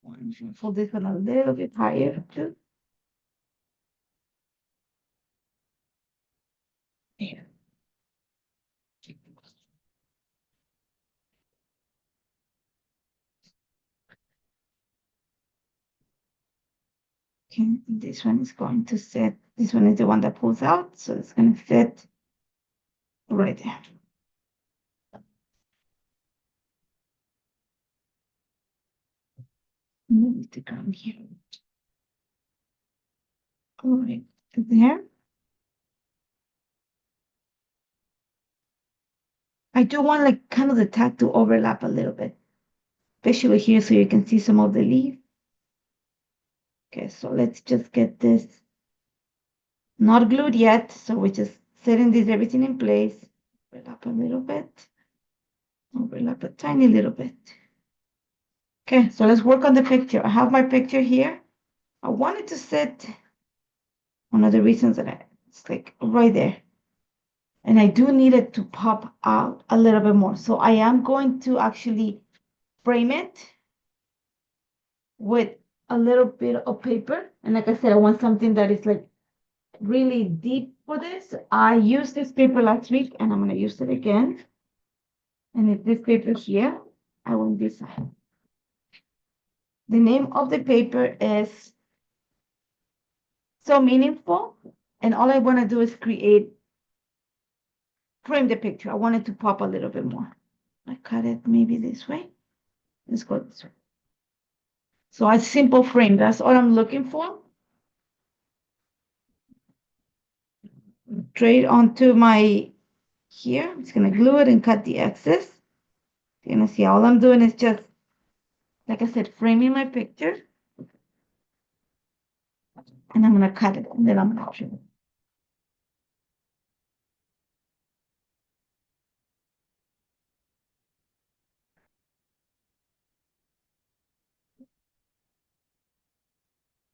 I'm gonna pull this one a little bit higher too. There. Okay, this one is going to sit. This one is the one that pulls out, so it's gonna fit right there. Move the ground here. All right, there. I do want like kind of the tag to overlap a little bit, especially here so you can see some of the leaf. Okay, so let's just get this not glued yet. So we're just setting this everything in place. Overlap a little bit. Overlap a tiny little bit. Okay, so let's work on the picture. I have my picture here. I wanted to set one of the reasons that it's like right there. And I do need it to pop out a little bit more. So I am going to actually frame it with a little bit of paper. And like I said, I want something that is like really deep for this. I used this paper last week and I'm going to use it again. And it's this paper here. I want this side. The name of the paper is So Meaningful. And all I want to do is frame the picture. I want it to pop a little bit more. I cut it maybe this way. Let's go this way. So a simple frame, that's all I'm looking for. Straight onto my here. I'm just gonna glue it and cut the excess. You're gonna see all I'm doing is just, like I said, framing my picture. And I'm gonna cut it and then I'm gonna trim it.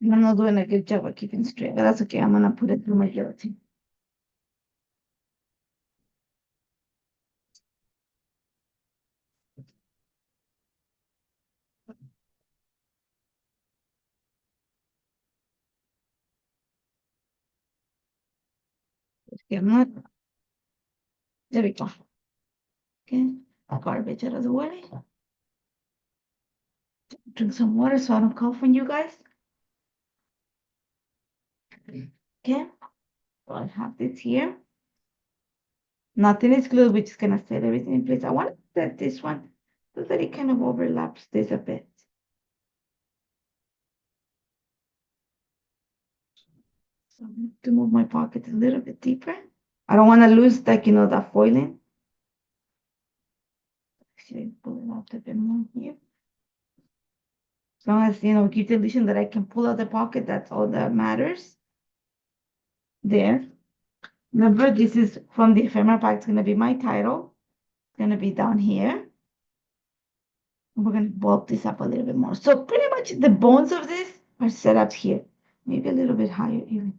And I'm not doing a good job of keeping straight, but that's okay. I'm gonna put it through my guillotine. Okay, I'm not. There we go. Okay, garbage out of the way. Drink some water so I don't cough on you guys. Okay, so I have this here. Nothing is glued. We're just gonna set everything in place. I want to set this one so that it kind of overlaps this a bit. So I'm going to move my pocket a little bit deeper. I don't want to lose like, that foiling. Actually, pull it out a bit more here. As long as, keep the illusion that I can pull out the pocket, that's all that matters. There. Remember, this is from the ephemera pack. It's going to be my title. It's going to be down here. We're going to bulk this up a little bit more. So pretty much the bones of this are set up here. Maybe a little bit higher even.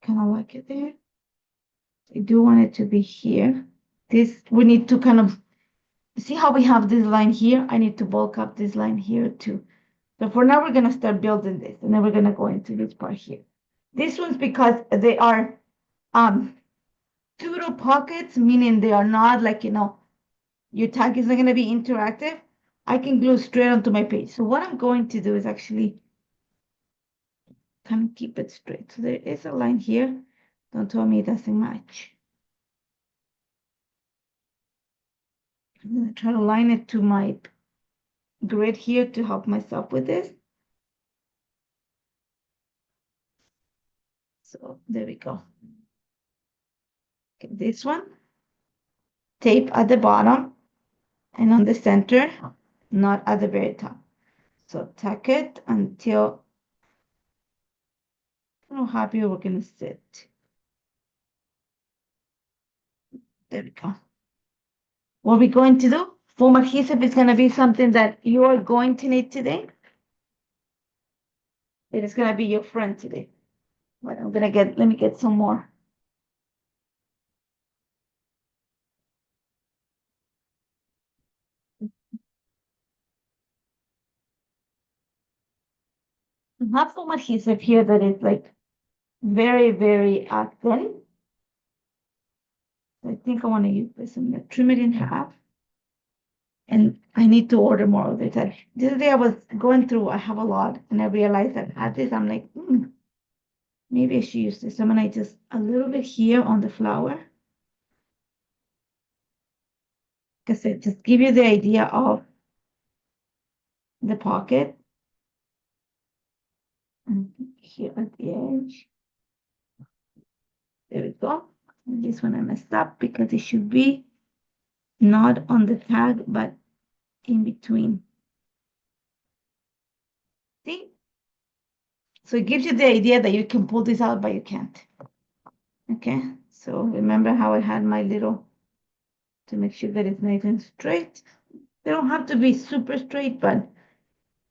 Kind of like it there. I do want it to be here. We need to kind of see how we have this line here. I need to bulk up this line here too. So for now, we're going to start building this, and then we're going to go into this part here. This one's because they are pseudo pockets, meaning they are not like, your tag is not going to be interactive. I can glue straight onto my page. So what I'm going to do is actually kind of keep it straight. So there is a line here. Don't tell me it doesn't match. I'm going to try to line it to my grid here to help myself with this. So there we go. Okay, this one, tape at the bottom and on the center, not at the very top. So tuck it until how happy we're gonna sit. There we go. What we're going to do, foam adhesive is gonna be something that you are going to need today. It is gonna be your friend today. But let me get some more. I have some adhesive here that is like very, very thin. I think I want to use this. I'm gonna trim it in half. And I need to order more of it. The other day I was going through, I have a lot, and I realized that I had this. I'm like, maybe I should use this. I'm gonna just a little bit here on the flower. Because it just give you the idea of the pocket. And here at the edge. There we go. And this one I messed up because it should be not on the tag, but in between. See? So it gives you the idea that you can pull this out, but you can't. Okay, so remember how I had my little, to make sure that it's nice and straight. They don't have to be super straight, but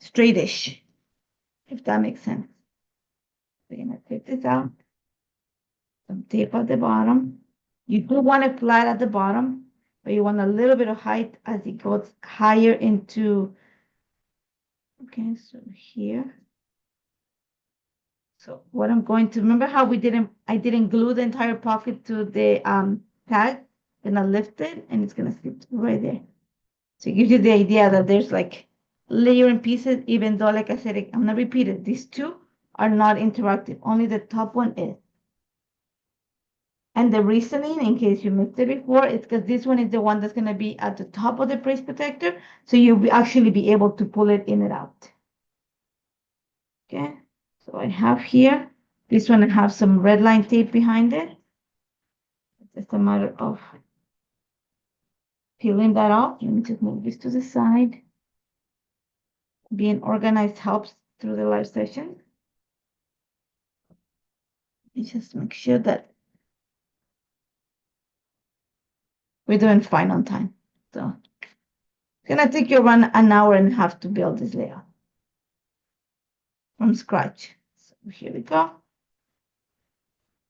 straightish, if that makes sense. We're gonna take this out, some tape at the bottom. You do want it flat at the bottom, but you want a little bit of height as it goes higher into, okay, so here. So what I'm going to, remember how I didn't glue the entire pocket to the tag, gonna lift it and it's gonna sit right there. So it gives you the idea that there's like layering pieces, even though, like I said, I'm gonna repeat it, these two are not interactive, only the top one is. And the reasoning, in case you missed it before, is because this one is the one that's gonna be at the top of the brace protector, so you'll actually be able to pull it in and out. Okay, so I have here, this one I have some red line tape behind it. It's just a matter of peeling that off. Let me just move this to the side. Being organized helps through the live session. You just make sure that we're doing fine on time. So it's gonna take you around an hour and a half to build this layout from scratch. So here we go.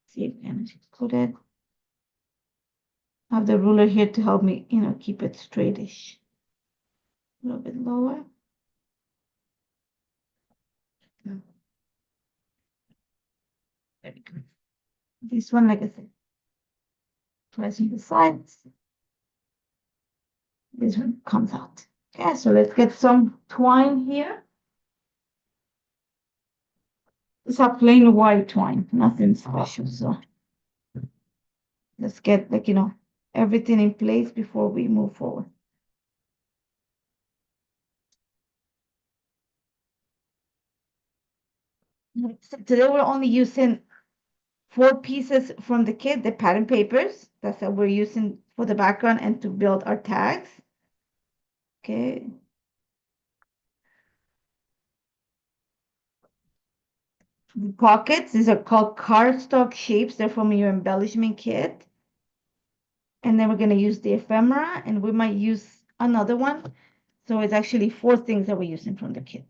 See if we can put it. I have the ruler here to help me, keep it straightish. A little bit lower. There we go. This one, like I said, pressing the sides. This one comes out. Okay, so let's get some twine here. It's a plain white twine, nothing special. So let's get everything in place before we move forward. So today we're only using 4 pieces from the kit, the pattern papers. That's what we're using for the background and to build our tags. Okay. The pockets, these are called cardstock shapes. They're from your embellishment kit. And then we're going to use the ephemera, and we might use another one. So it's actually 4 things that we're using from the kit.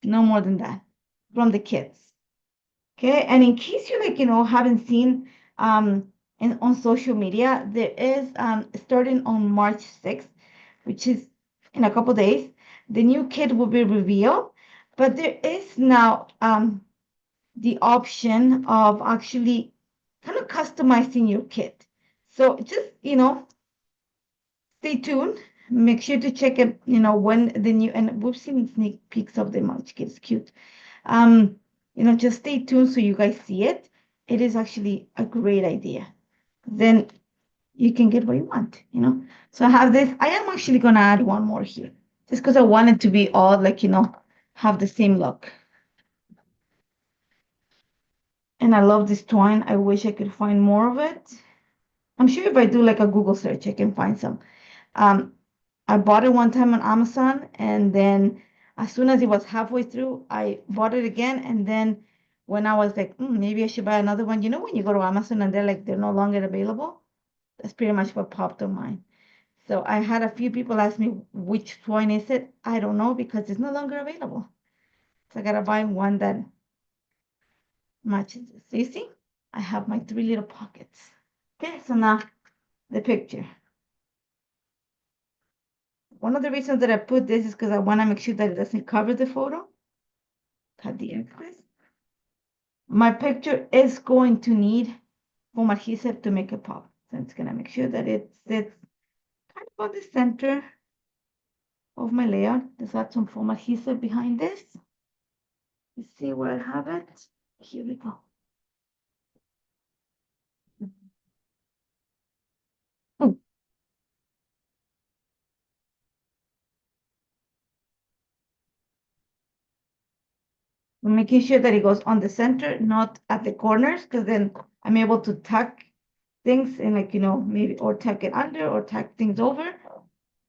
No more than that from the kits. Okay, and in case you haven't seen on social media, there is starting on March 6th, which is in a couple days, the new kit will be revealed, but there is now the option of actually kind of customizing your kit. So just stay tuned. Make sure to check it, when the new, and we've seen sneak peeks of the March kit. It's cute. Just stay tuned so you guys see it. It is actually a great idea. Then you can get what you want. So I have this. I am actually gonna add one more here, just because I want it to be all have the same look. And I love this twine. I wish I could find more of it. I'm sure if I do like a Google search, I can find some. I bought it one time on Amazon, and then as soon as it was halfway through, I bought it again. And then when I was like, maybe I should buy another one, when you go to Amazon and they're no longer available, that's pretty much what popped on mine. So I had a few people ask me which twine is it. I don't know because it's no longer available. So I gotta buy one that matches this. So you see, I have my 3 little pockets. Okay, so now the picture. One of the reasons that I put this is because I want to make sure that it doesn't cover the photo. Cut the excess. My picture is going to need foam adhesive to make it pop. So it's going to make sure that it sits kind of on the center of my layout. Just add some foam adhesive behind this. You see where I have it? Here we go. Mm. Making sure that it goes on the center, not at the corners, because then I'm able to tuck things and, like, maybe, or tuck it under or tuck things over.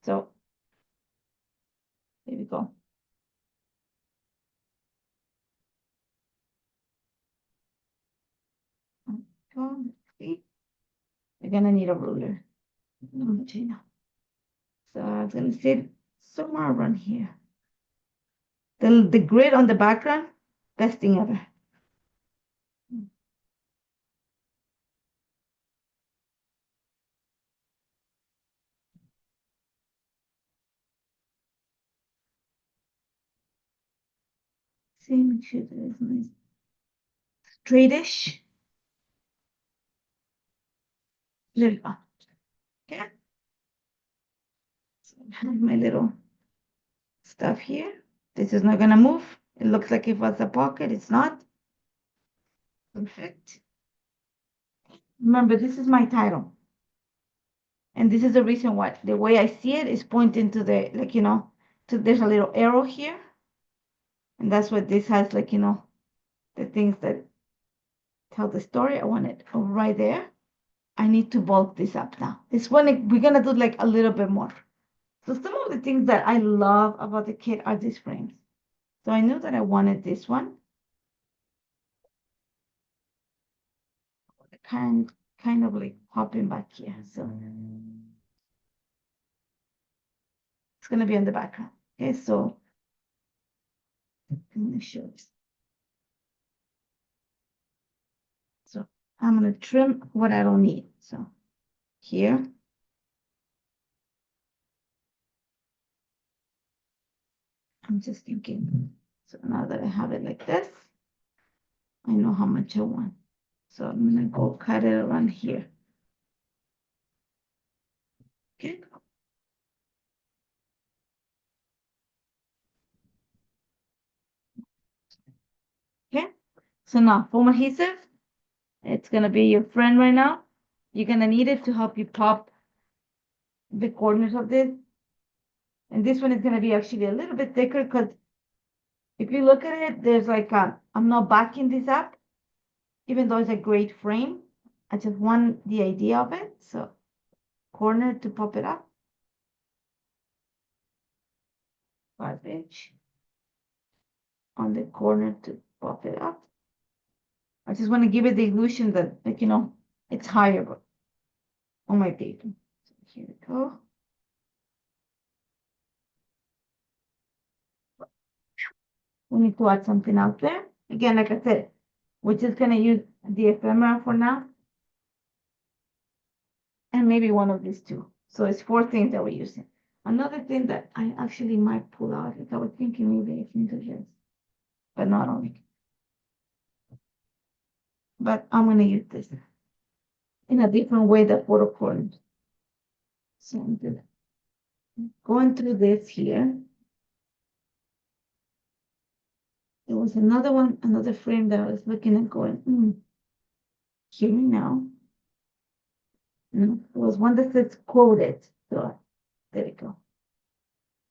So there we go. See, you're gonna need a ruler. So I'm gonna sit somewhere around here. The grid on the background, best thing ever. See, make sure that it's nice, straightish. There we go. Okay. So I have my little stuff here. This is not gonna move. It looks like it was a pocket. It's not. Perfect. Remember, this is my title. And this is the reason why the way I see it is pointing to the, like, there's a little arrow here. And that's what this has, like, the things that tell the story. I want it right there. I need to bulk this up now. This one, we're gonna do like a little bit more. So some of the things that I love about the kit are these frames. So I knew that I wanted this one. Kind of like popping back here. So it's gonna be on the background. Okay, so I'm gonna show this. So I'm gonna trim what I don't need. So here. I'm just thinking. So now that I have it like this, I know how much I want. So I'm gonna go cut it around here. Okay. Okay. So now foam adhesive, it's gonna be your friend right now. You're gonna need it to help you pop the corners of this. And this one is gonna be actually a little bit thicker because if you look at it, there's like I'm not backing this up, even though it's a great frame. I just want the idea of it. So corner to pop it up. 5-inch on the corner to pop it up. I just want to give it the illusion that, like, it's higher on my paper. So here we go. We need to add something out there. Again, like I said, we're just gonna use the ephemera for now. And maybe one of these two. So it's 4 things that we're using. Another thing that I actually might pull out is I was thinking maybe I can do this, but not only. But I'm gonna use this in a different way that photo corners. So I'm just going through this here. There was another one, another frame that I was looking at going, hear me now. No, there was one that says quoted. So there we go.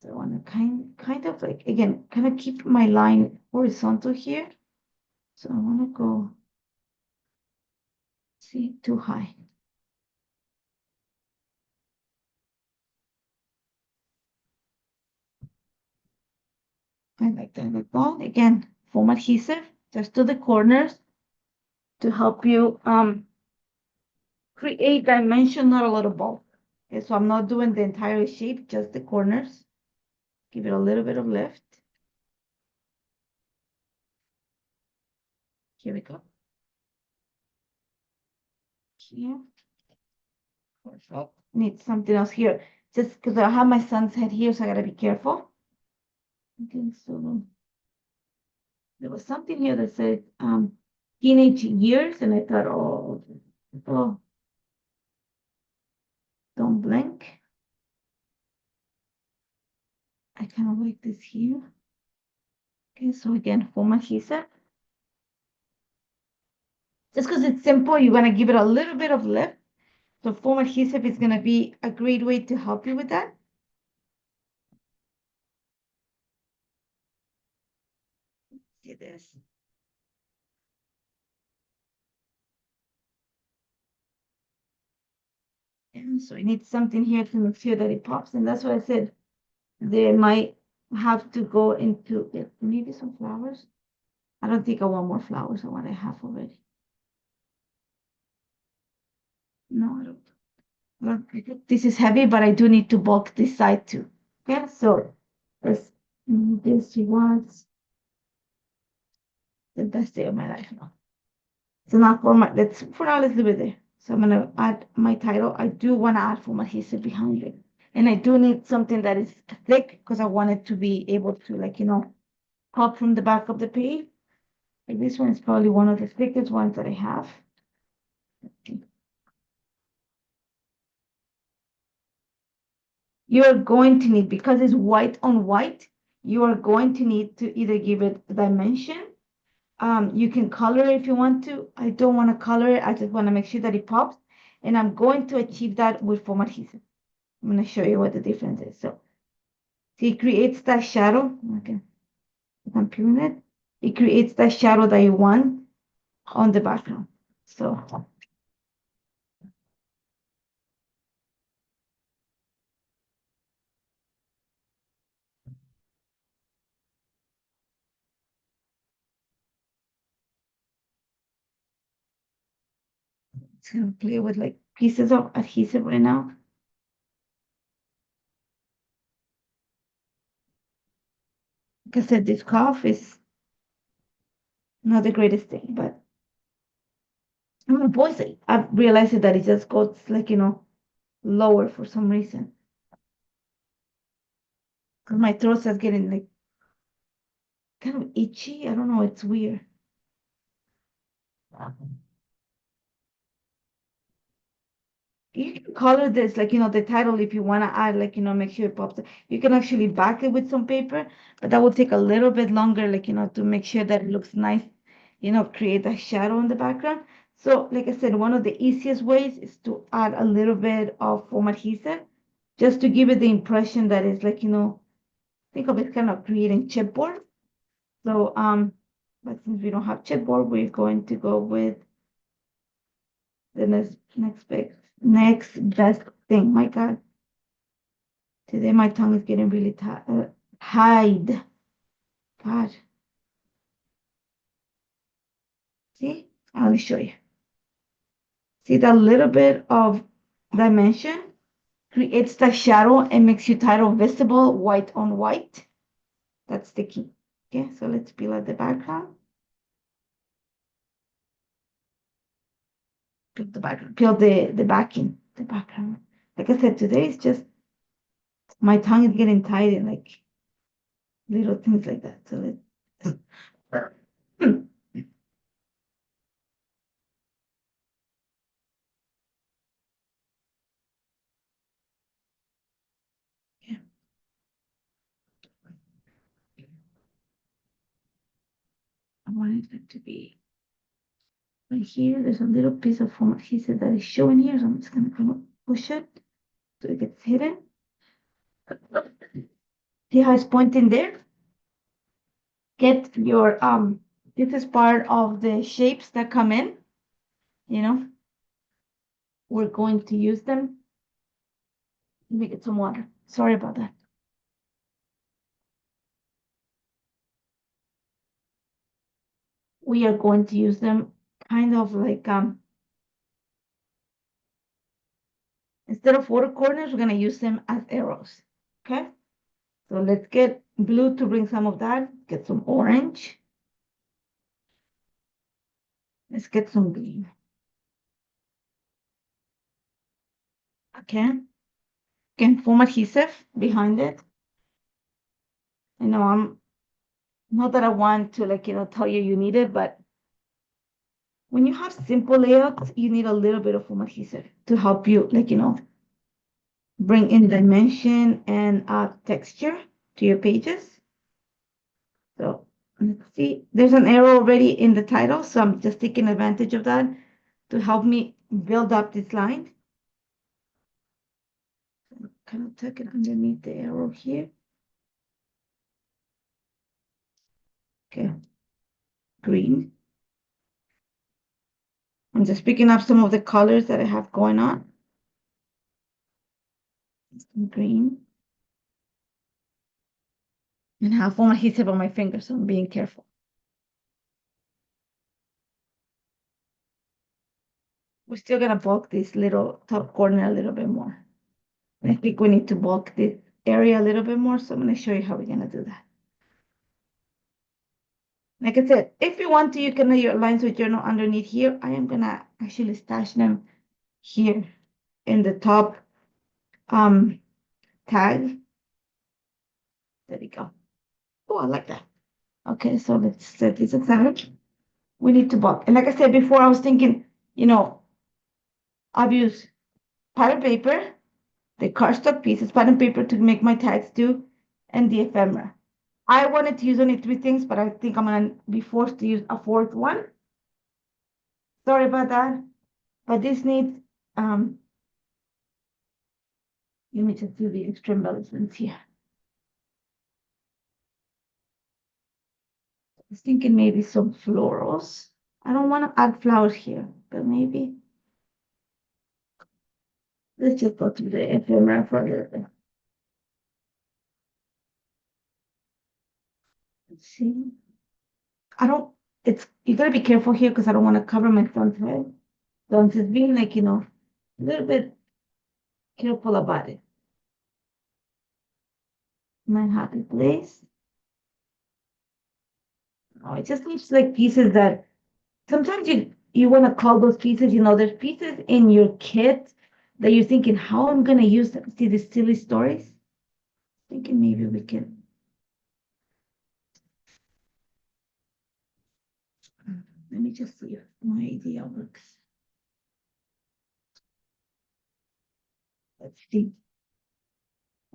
So I want to kind of like, again, kind of keep my line horizontal here. So I want to go, see, too high. I like that. Like that. Again, foam adhesive just to the corners to help you create dimension, not a lot of bulk. Okay, so I'm not doing the entire shape, just the corners. Give it a little bit of lift. Here we go. here. Perfect. Need something else here. Just because I have my son's head here, so I gotta be careful. Okay, so there was something here that said teenage years, and I thought, oh, don't blink. I kind of like this here. Okay, so again, foam adhesive. Just because it's simple, you're gonna give it a little bit of lift. So foam adhesive is gonna be a great way to help you with that. See this. And so I need something here to make sure that it pops. And that's why I said they might have to go into it. Maybe some flowers. I don't think I want more flowers. I want I have already. No, I don't. Well, I think this is heavy, but I do need to bulk this side too. Okay, so this was the best day of my life now. So now for my, for now, let's leave it there. So I'm gonna add my title. I do want to add foam adhesive behind it. And I do need something that is thick because I want it to be able to, like, pop from the back of the page. Like this one is probably one of the thickest ones that I have. You are going to need, because it's white on white, you are going to need to either give it a dimension. You can color it if you want to. I don't want to color it. I just want to make sure that it pops. And I'm going to achieve that with foam adhesive. I'm going to show you what the difference is. So it creates that shadow. Okay, I'm peeling it. It creates that shadow that you want on the background. So it's going to play with like pieces of adhesive right now. Like I said, this cough is not the greatest thing, but my voice, I've realized that it just goes like, lower for some reason. Because my throat starts getting like kind of itchy. I don't know, it's weird. You can color this, like, the title if you want to add, like, make sure it pops. You can actually back it with some paper, but that will take a little bit longer, like, to make sure that it looks nice, create a shadow in the background. So, like I said, one of the easiest ways is to add a little bit of foam adhesive, just to give it the impression that it's like, think of it kind of creating chipboard. So, but since we don't have chipboard, we're going to go with the next best thing. My God, today my tongue is getting really tied. God, see, I'll show you. See that little bit of dimension creates the shadow and makes your title visible, white on white. That's the key. Okay, so let's peel out the background. Peel the background. Peel the backing. The background. Like I said, today is just my tongue is getting tied in like little things like that. So let's. Yeah. I wanted it to be right here. There's a little piece of foam adhesive that is showing here, so I'm just gonna kind of push it so it gets hidden. See how it's pointing there? Get your this is part of the shapes that come in, you know. We're going to use them. Let me get some water. Sorry about that. We are going to use them kind of like instead of water corners, we're gonna use them as arrows. Okay. So let's get blue to bring some of that. Get some orange. Let's get some green. Okay. Again, foam adhesive behind it. I know I'm not that I want to like, tell you you need it, but when you have simple layouts, you need a little bit of foam adhesive to help you, like, bring in dimension and texture to your pages. So let's see, there's an arrow already in the title, so I'm just taking advantage of that to help me build up this line. Kind of tuck it underneath the arrow here. Okay, green. I'm just picking up some of the colors that I have going on. Some green. And have foam adhesive on my fingers, so I'm being careful. We're still gonna bulk this little top corner a little bit more. I think we need to bulk this area a little bit more, so I'm gonna show you how we're gonna do that. Like I said, if you want to, you can lay your lines with journal underneath here. I am gonna actually stash them here in the top tag. There we go. Oh, I like that. Okay, so let's set this aside. We need to bulk. And like I said before, I was thinking, I've used pattern paper, the cardstock pieces, pattern paper to make my tags too, and the ephemera. I wanted to use only three things, but I think I'm gonna be forced to use a fourth one. Sorry about that. But this needs, let me just do the extra embellishments here. I was thinking maybe some florals. I don't want to add flowers here, but maybe. Let's just go to the ephemera for a little bit. Let's see. You gotta be careful here because I don't want to cover my son's head. So I'm just being like, a little bit careful about it. My happy place. Oh, it just needs like pieces that sometimes you want to call those pieces, there's pieces in your kit that you're thinking, how I'm gonna use them. See these silly stories? Thinking maybe we can. Let me just see if my idea works. Let's see.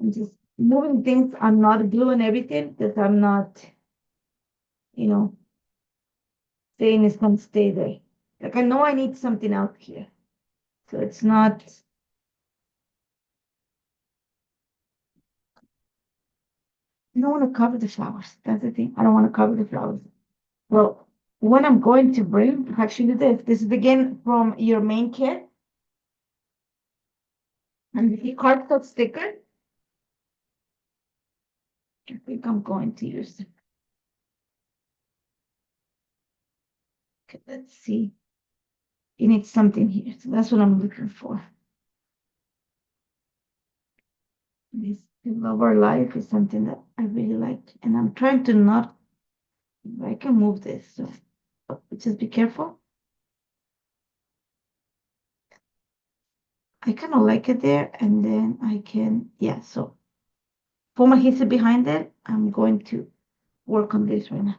I'm just moving things. I'm not gluing everything because I'm not, you know, saying it's gonna stay there. Like I know I need something else here. So it's not. I don't want to cover the flowers. That's the thing. I don't want to cover the flowers. Well, what I'm going to bring, actually this is again from your main kit. And the cardstock sticker. I think I'm going to use it. Okay, let's see. You need something here. So that's what I'm looking for. This Love Our Life is something that I really like. And I'm trying to not, I can move this. So just be careful. I kind of like it there. And then I can, yeah, so for my history behind it, I'm going to work on this right now.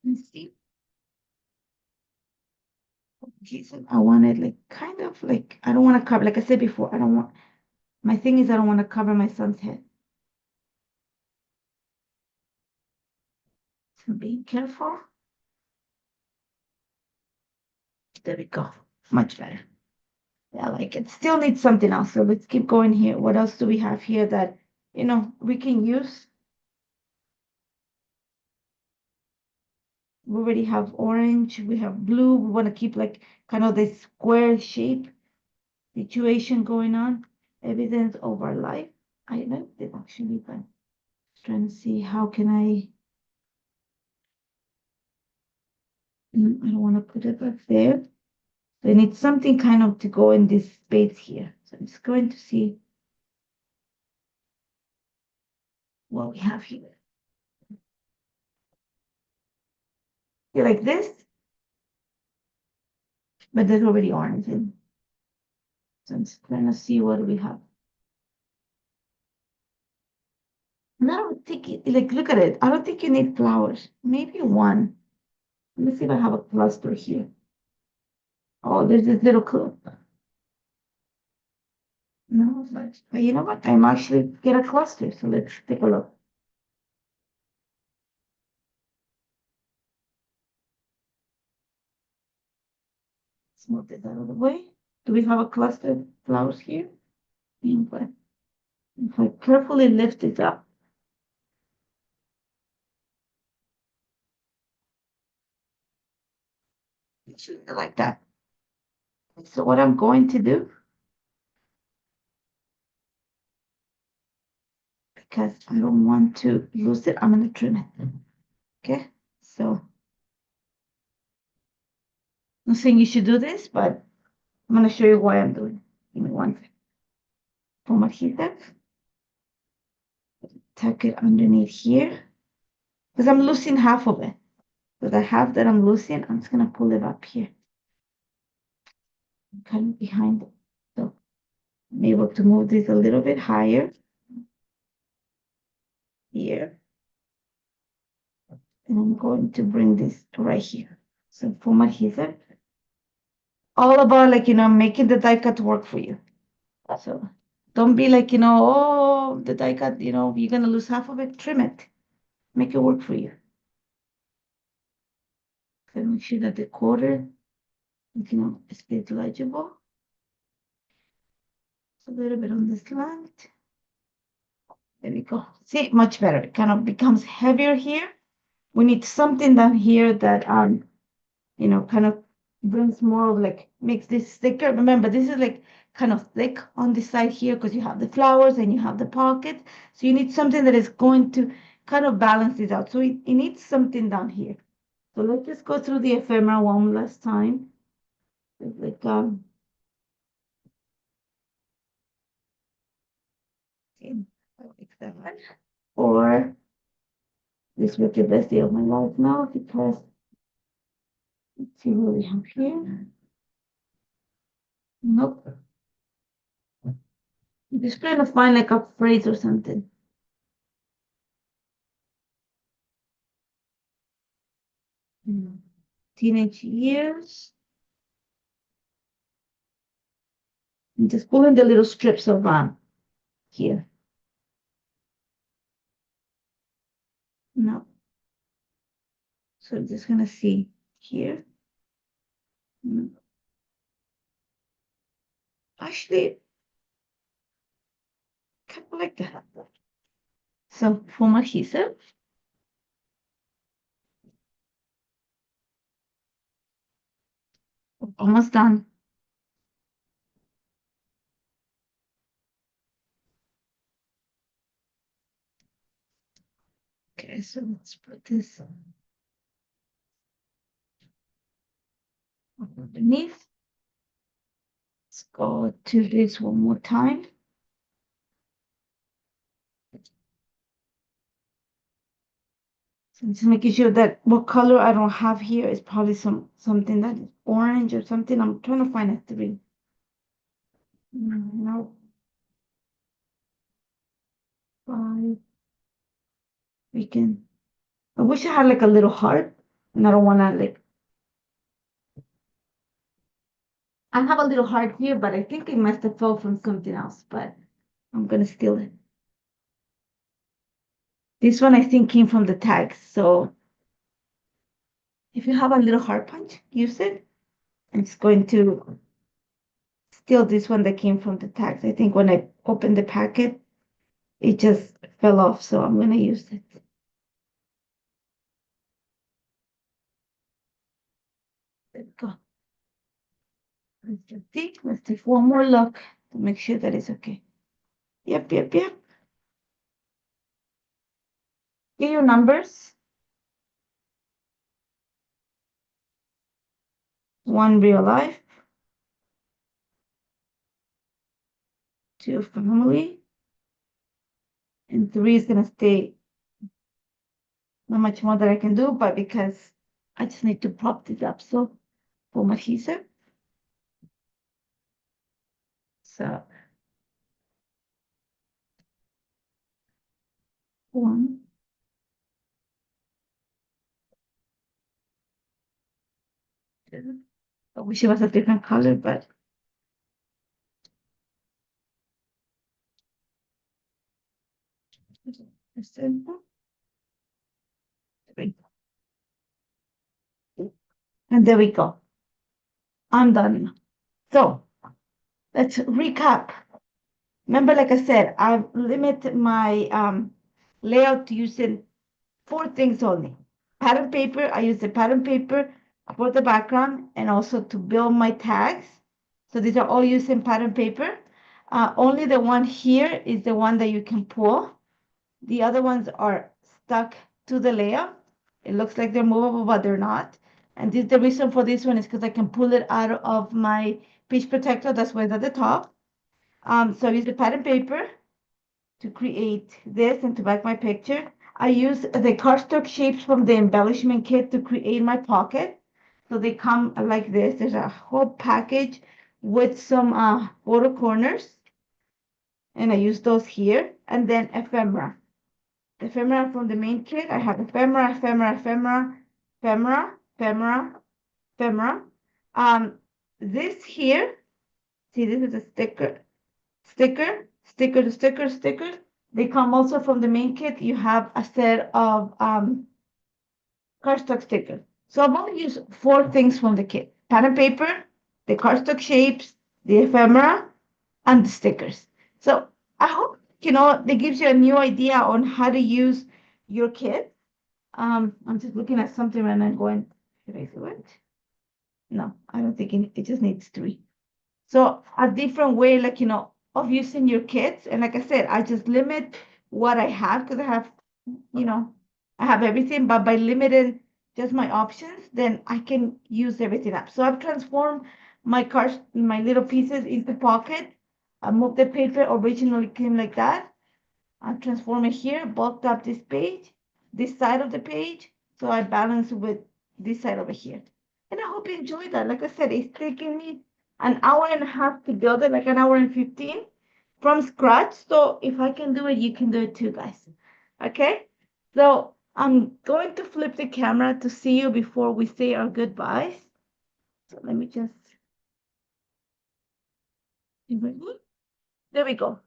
Let's see. Okay, so I wanted like kind of like, I don't want to cover, like I said before, I don't want, my thing is I don't want to cover my son's head. So be careful. There we go. Much better. Yeah, I like it. Still need something else. So let's keep going here. What else do we have here that, we can use? We already have orange. We have blue. We want to keep like kind of this square shape situation going on. Evidence of our life. I like it actually, but trying to see how can I don't want to put it up there. So I need something kind of to go in this space here. So I'm just going to see what we have here. You like this? but there's already orange in. So I'm just trying to see what we have. And I don't think like look at it. I don't think you need flowers. Maybe one. Let me see if I have a cluster here. Oh, there's this little clip. No, but you know what? I'm actually get a cluster. So let's take a look. Let's move this out of the way. Do we have a cluster of flowers here? But if I carefully lift it up, it should be like that. So what I'm going to do, because I don't want to lose it, I'm going to trim it. Okay, so I'm not saying you should do this, but I'm going to show you why I'm doing it. Give me one second. Foam adhesive, tuck it underneath here, because I'm losing half of it. So the half that I'm losing, I'm just going to pull it up here, kind of behind it. So I'm able to move this a little bit higher here. And I'm going to bring this right here. So foam adhesive, all about like, making the die cut work for you. So don't be like, oh, the die cut, you're going to lose half of it, trim it, make it work for you. So make sure that the quarter, is bit legible. A little bit on the slant. There we go. See, much better. It kind of becomes heavier here. We need something down here that, kind of brings more of like, makes this thicker. Remember, this is like kind of thick on the side here because you have the flowers and you have the pocket. So you need something that is going to kind of balance this out. So it needs something down here. So let's just go through the ephemera one last time. Like, that one. Or this will be the best day of my life now because let's see what we have here. Nope. Just trying to find like a phrase or something. Teenage years. And just pulling the little strips of here. No. So I'm just gonna see here. No. Actually, kind of like that. So foam adhesive. Almost done. Okay, so let's put this underneath. Let's go to this one more time. So just making sure that what color I don't have here is probably something that is orange or something. I'm trying to find a three. No. 5. We can. I wish I had like a little heart, and I don't want to like. I have a little heart here, but I think it must have fell from something else. But I'm gonna steal it. This one I think came from the tags. So if you have a little heart punch, use it. I'm just going to steal this one that came from the tags. I think when I opened the packet, it just fell off. So I'm gonna use it. There we go. Let's take one more look to make sure that it's okay. Yep. Get your numbers. 1 real life. 2 family. And 3 is gonna stay. Not much more that I can do, but because I just need to prop this up. So foam adhesive. So one, two. I wish it was a different color, but simple. Three. And there we go. I'm done. So let's recap. Remember, like I said, I've limited my layout to using four things only. Pattern paper, I use the pattern paper for the background and also to build my tags. So these are all using pattern paper. Only the one here is the one that you can pull. The other ones are stuck to the layout. It looks like they're movable, but they're not. And the reason for this one is because I can pull it out of my page protector. That's why it's at the top. So I use the pattern paper to create this and to back my picture. I use the cardstock shapes from the embellishment kit to create my pocket. So they come like this. There's a whole package with some photo corners. And I use those here. And then ephemera. Ephemera from the main kit. I have ephemera, ephemera, ephemera, ephemera, ephemera, ephemera. This here, see, this is a sticker, sticker, sticker to sticker, sticker. They come also from the main kit. You have a set of cardstock stickers. So I'm going to use four things from the kit: pattern paper, the cardstock shapes, the ephemera, and the stickers. So I hope that gives you a new idea on how to use your kit. I'm just looking at something and I'm going, should I do it? No, I don't think it just needs three. So a different way, like, of using your kits. And like I said, I just limit what I have because I have everything, but by limiting just my options, then I can use everything up. So I've transformed my cards, my little pieces into pocket. I moved the paper originally came like that. I'll transform it here, bulked up this page, this side of the page, so I balance with this side over here. And I hope you enjoyed that. Like I said, it's taking me an hour and a half to build it, like an hour and 15 from scratch. So if I can do it, you can do it too, guys. Okay? So I'm going to flip the camera to see you before we say our goodbyes. So let me just, there we go.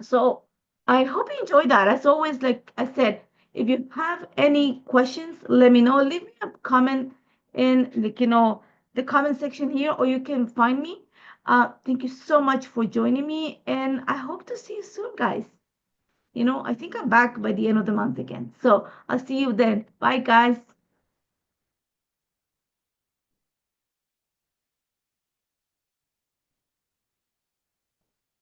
So I hope you enjoyed that. As always, like I said, if you have any questions, let me know. Leave me a comment in the comment section here, or you can find me. Thank you so much for joining me, and I hope to see you soon, guys. I think I'm back by the end of the month again. So I'll see you then. Bye, guys.